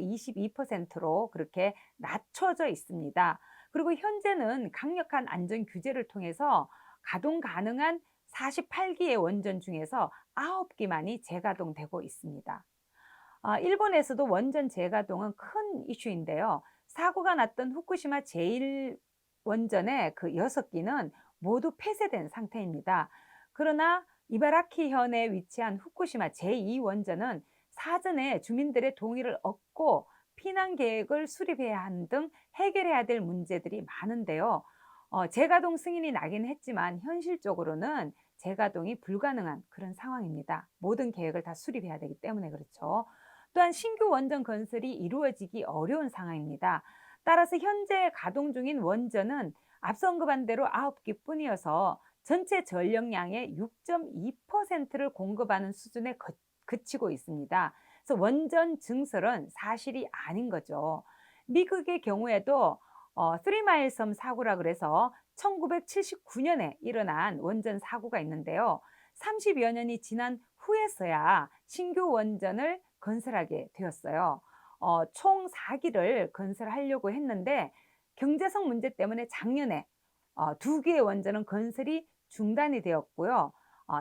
22%로 그렇게 낮춰져 있습니다. 그리고 현재는 강력한 안전 규제를 통해서 가동 가능한 48기의 원전 중에서 9기만이 재가동되고 있습니다. 일본에서도 원전 재가동은 큰 이슈인데요. 사고가 났던 후쿠시마 제1원전의 그 6기는 모두 폐쇄된 상태입니다. 그러나 이바라키현에 위치한 후쿠시마 제2원전은 사전에 주민들의 동의를 얻고 피난 계획을 수립해야 하는 등 해결해야 될 문제들이 많은데요. 재가동 승인이 나긴 했지만 현실적으로는 재가동이 불가능한 그런 상황입니다. 모든 계획을 다 수립해야 되기 때문에 그렇죠. 또한 신규 원전 건설이 이루어지기 어려운 상황입니다. 따라서 현재 가동 중인 원전은 앞서 언급한 대로 9기 뿐이어서 전체 전력량의 6.2%를 공급하는 수준에 그치고 있습니다. 그래서 원전 증설은 사실이 아닌 거죠. 미국의 경우에도 쓰리마일 섬 사고라 그래서 1979년에 일어난 원전 사고가 있는데요. 30여 년이 지난 후에서야 신규 원전을 건설하게 되었어요. 총 4기를 건설하려고 했는데 경제성 문제 때문에 작년에 2기의 원전은 건설이 중단이 되었고요.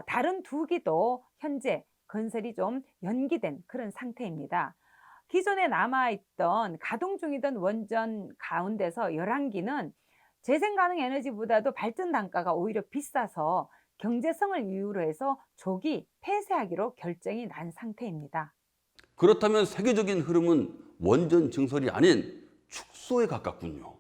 다른 2기도 현재 건설이 좀 연기된 그런 상태입니다. 기존에 남아있던 가동 중이던 원전 가운데서 11기는 재생 가능 에너지보다도 발전 단가가 오히려 비싸서 경제성을 이유로 해서 조기 폐쇄하기로 결정이 난 상태입니다. 그렇다면 세계적인 흐름은 원전 증설이 아닌 축소에 가깝군요.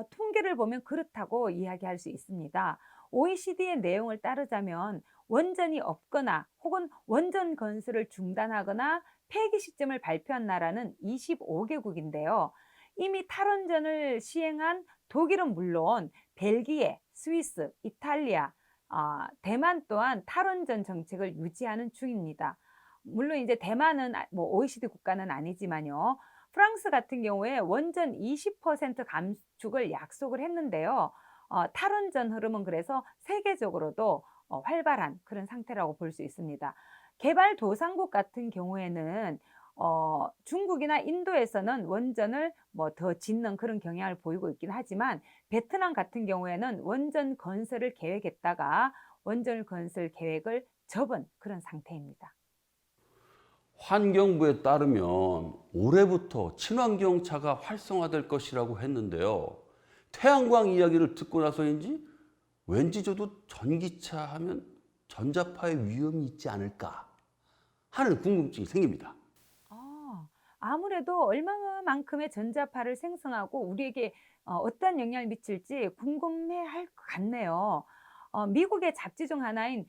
통계를 보면 그렇다고 이야기할 수 있습니다. OECD의 내용을 따르자면 원전이 없거나 혹은 원전 건설을 중단하거나 폐기 시점을 발표한 나라는 25개국인데요. 이미 탈원전을 시행한 독일은 물론 벨기에, 스위스, 이탈리아, 대만 또한 탈원전 정책을 유지하는 중입니다. 물론 이제 대만은 뭐 OECD 국가는 아니지만요. 프랑스 같은 경우에 원전 20% 감축을 약속을 했는데요. 탈원전 흐름은 그래서 세계적으로도 활발한 그런 상태라고 볼 수 있습니다. 개발도상국 같은 경우에는 중국이나 인도에서는 원전을 뭐 더 짓는 그런 경향을 보이고 있긴 하지만 베트남 같은 경우에는 원전 건설을 계획했다가 원전 건설 계획을 접은 그런 상태입니다. 환경부에 따르면 올해부터 친환경차가 활성화될 것이라고 했는데요. 태양광 이야기를 듣고 나서인지 왠지 저도 전기차 하면 전자파의 위험이 있지 않을까 하는 궁금증이 생깁니다. 아무래도 얼마만큼의 전자파를 생성하고 우리에게 어떤 영향을 미칠지 궁금해할 것 같네요. 미국의 잡지 중 하나인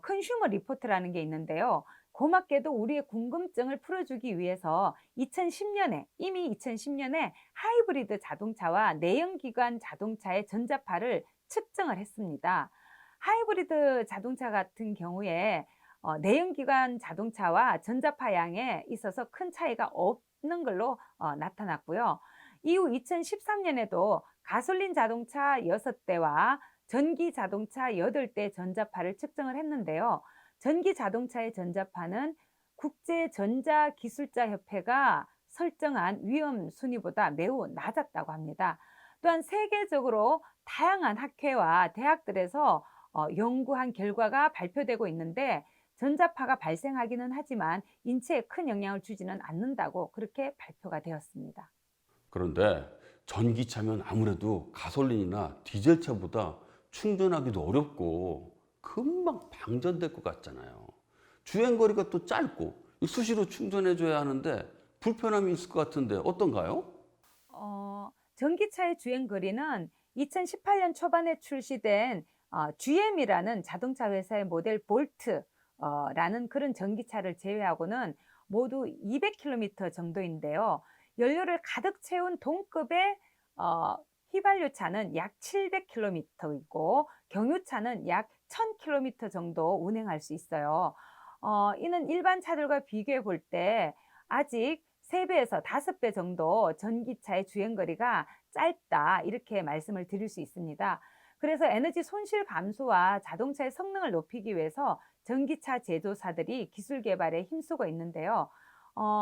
컨슈머 리포트라는 게 있는데요. 고맙게도 우리의 궁금증을 풀어주기 위해서 이미 2010년에 하이브리드 자동차와 내연기관 자동차의 전자파를 측정을 했습니다. 하이브리드 자동차 같은 경우에 내연기관 자동차와 전자파 양에 있어서 큰 차이가 없는 걸로 나타났고요. 이후 2013년에도 가솔린 자동차 6대와 전기 자동차 8대 전자파를 측정을 했는데요. 전기 자동차의 전자파는 국제전자기술자협회가 설정한 위험 순위보다 매우 낮았다고 합니다. 또한 세계적으로 다양한 학회와 대학들에서 연구한 결과가 발표되고 있는데 전자파가 발생하기는 하지만 인체에 큰 영향을 주지는 않는다고 그렇게 발표가 되었습니다. 그런데 전기차면 아무래도 가솔린이나 디젤차보다 충전하기도 어렵고 금방 방전될 것 같잖아요. 주행거리가 또 짧고 수시로 충전해줘야 하는데 불편함이 있을 것 같은데 어떤가요? 전기차의 주행 거리는 2018년 초반에 출시된 GM이라는 자동차 회사의 모델 볼트라는 그런 전기차를 제외하고는 모두 200km 정도인데요. 연료를 가득 채운 동급의 휘발유차는 약 700km이고 경유차는 약 1000km 정도 운행할 수 있어요. 이는 일반 차들과 비교해 볼 때 아직 3배에서 5배 정도 전기차의 주행거리가 짧다 이렇게 말씀을 드릴 수 있습니다. 그래서 에너지 손실 감소와 자동차의 성능을 높이기 위해서 전기차 제조사들이 기술 개발에 힘쓰고 있는데요.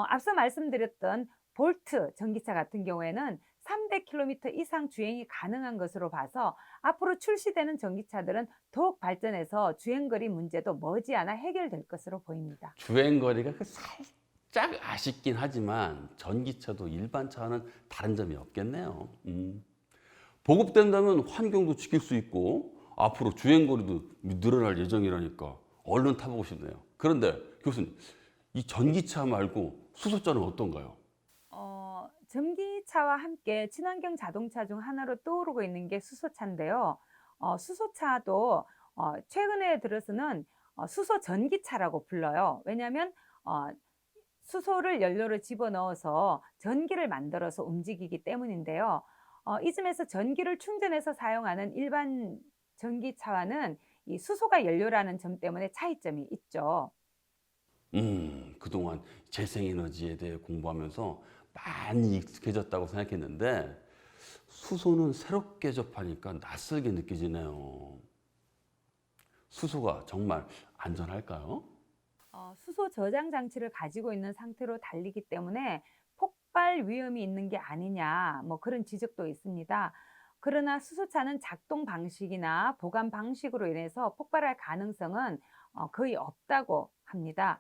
앞서 말씀드렸던 볼트 전기차 같은 경우에는 300km 이상 주행이 가능한 것으로 봐서 앞으로 출시되는 전기차들은 더욱 발전해서 주행거리 문제도 머지않아 해결될 것으로 보입니다. 주행거리가 살짝 아쉽긴 하지만 전기차도 일반 차와는 다른 점이 없겠네요. 보급된다면 환경도 지킬 수 있고 앞으로 주행거리도 늘어날 예정이라니까 얼른 타보고 싶네요. 그런데 교수님, 이 전기차 말고 수소차는 어떤가요? 전기차와 함께 친환경 자동차 중 하나로 떠오르고 있는 게 수소차인데요. 수소차도 최근에 들어서는 수소 전기차라고 불러요. 왜냐하면 수소를 연료로 집어넣어서 전기를 만들어서 움직이기 때문인데요. 이쯤에서 전기를 충전해서 사용하는 일반 전기차와는 이 수소가 연료라는 점 때문에 차이점이 있죠. 그동안 재생에너지에 대해 공부하면서 많이 익숙해졌다고 생각했는데 수소는 새롭게 접하니까 낯설게 느껴지네요. 수소가 정말 안전할까요? 수소 저장 장치를 가지고 있는 상태로 달리기 때문에 폭발 위험이 있는 게 아니냐, 뭐 그런 지적도 있습니다. 그러나 수소차는 작동 방식이나 보관 방식으로 인해서 폭발할 가능성은 거의 없다고 합니다.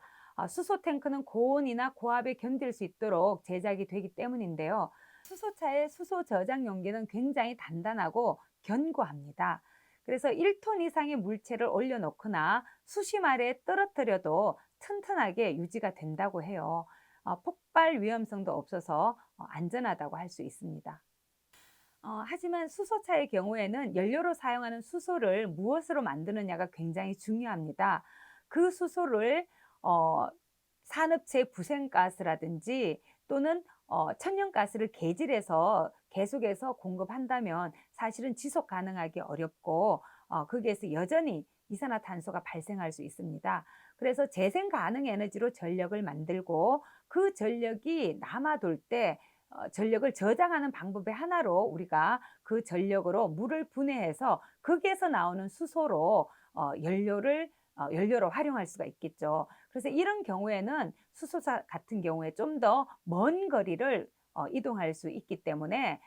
수소 탱크는 고온이나 고압에 견딜 수 있도록 제작이 되기 때문인데요. 수소차의 수소 저장 용기는 굉장히 단단하고 견고합니다. 그래서 1톤 이상의 물체를 올려놓거나 수심아래에 떨어뜨려도 튼튼하게 유지가 된다고 해요. 폭발 위험성도 없어서 안전하다고 할 수 있습니다. 하지만 수소차의 경우에는 연료로 사용하는 수소를 무엇으로 만드느냐가 굉장히 중요합니다. 그 수소를 산업체 부생가스라든지 또는 천연가스를 계질해서 계속해서 공급한다면 사실은 지속 가능하기 어렵고 거기에서 여전히 이산화탄소가 발생할 수 있습니다. 그래서 재생 가능 에너지로 전력을 만들고 그 전력이 남아돌 때 전력을 저장하는 방법의 하나로 우리가 그 전력으로 물을 분해해서 거기에서 나오는 수소로 연료로 활용할 수가 있겠죠. 그래서 이런 경우에는 수소차 같은 경우에 좀 더 먼 거리를 이동할 수 있기 때문에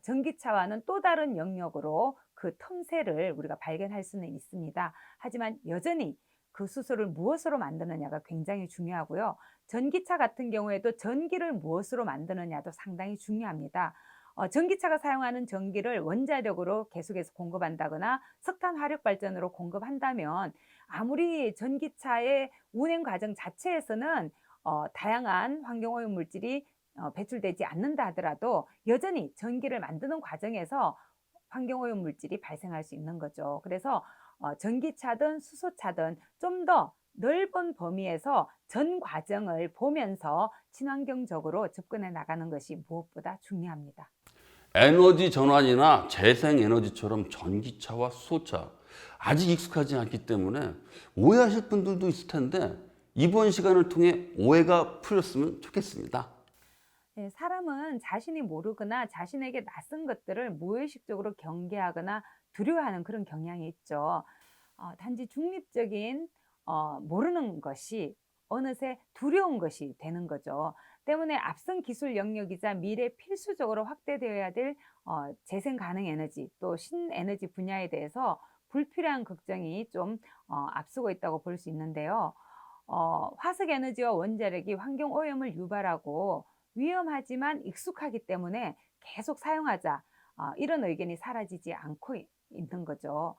전기차와는 또 다른 영역으로 그 틈새를 우리가 발견할 수는 있습니다. 하지만 여전히 그 수소를 무엇으로 만드느냐가 굉장히 중요하고요. 전기차 같은 경우에도 전기를 무엇으로 만드느냐도 상당히 중요합니다. 전기차가 사용하는 전기를 원자력으로 계속해서 공급한다거나 석탄 화력 발전으로 공급한다면 아무리 전기차의 운행 과정 자체에서는 다양한 환경오염 물질이 배출되지 않는다 하더라도 여전히 전기를 만드는 과정에서 환경오염 물질이 발생할 수 있는 거죠. 그래서 전기차든 수소차든 좀 더 넓은 범위에서 전 과정을 보면서 친환경적으로 접근해 나가는 것이 무엇보다 중요합니다. 에너지 전환이나 재생에너지처럼 전기차와 수소차 아직 익숙하지 않기 때문에 오해하실 분들도 있을 텐데 이번 시간을 통해 오해가 풀렸으면 좋겠습니다. 네, 사람은 자신이 모르거나 자신에게 낯선 것들을 무의식적으로 경계하거나 두려워하는 그런 경향이 있죠. 단지 중립적인 모르는 것이 어느새 두려운 것이 되는 거죠. 때문에 앞선 기술 영역이자 미래 필수적으로 확대되어야 될 재생 가능 에너지 또 신에너지 분야에 대해서 불필요한 걱정이 좀 앞서고 있다고 볼 수 있는데요. 화석 에너지와 원자력이 환경 오염을 유발하고 위험하지만 익숙하기 때문에 계속 사용하자. 이런 의견이 사라지지 않고 있는 거죠.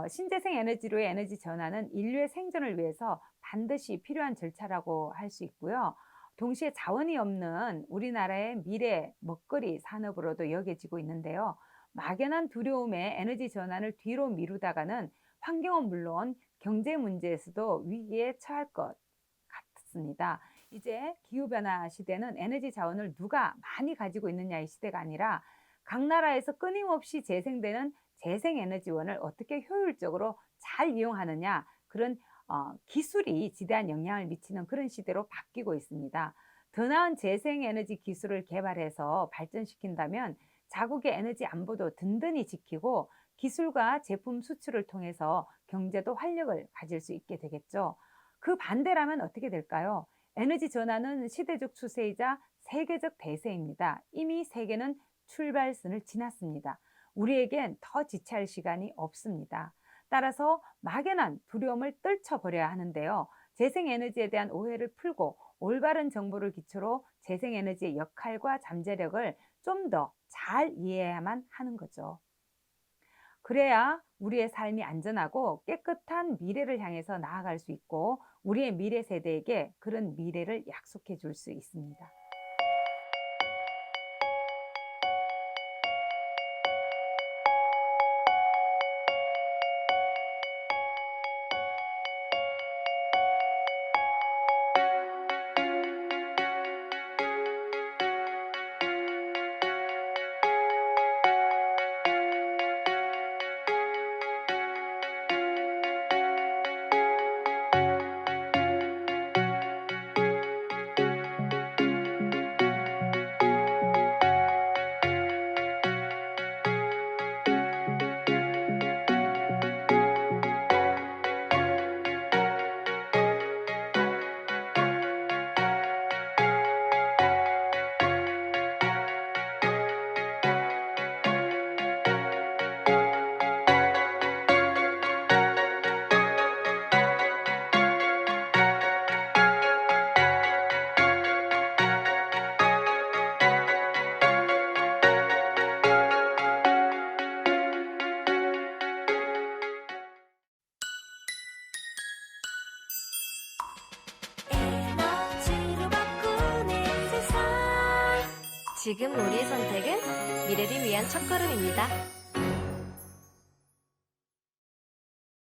신재생 에너지로의 에너지 전환은 인류의 생존을 위해서 반드시 필요한 절차라고 할 수 있고요. 동시에 자원이 없는 우리나라의 미래 먹거리 산업으로도 여겨지고 있는데요. 막연한 두려움에 에너지 전환을 뒤로 미루다가는 환경은 물론 경제 문제에서도 위기에 처할 것 같습니다. 이제 기후변화 시대는 에너지 자원을 누가 많이 가지고 있느냐의 시대가 아니라 각 나라에서 끊임없이 재생되는 재생에너지원을 어떻게 효율적으로 잘 이용하느냐, 그런 기술이 지대한 영향을 미치는 그런 시대로 바뀌고 있습니다. 더 나은 재생에너지 기술을 개발해서 발전시킨다면 자국의 에너지 안보도 든든히 지키고 기술과 제품 수출을 통해서 경제도 활력을 가질 수 있게 되겠죠. 그 반대라면 어떻게 될까요? 에너지 전환은 시대적 추세이자 세계적 대세입니다. 이미 세계는 출발선을 지났습니다. 우리에겐 더 지체할 시간이 없습니다. 따라서 막연한 두려움을 떨쳐버려야 하는데요. 재생에너지에 대한 오해를 풀고 올바른 정보를 기초로 재생에너지의 역할과 잠재력을 좀 더 잘 이해해야만 하는 거죠. 그래야 우리의 삶이 안전하고 깨끗한 미래를 향해서 나아갈 수 있고 우리의 미래 세대에게 그런 미래를 약속해 줄 수 있습니다. 에너지로 바꾸는 세상. 지금 우리의 선택은 미래를 위한 첫걸음입니다.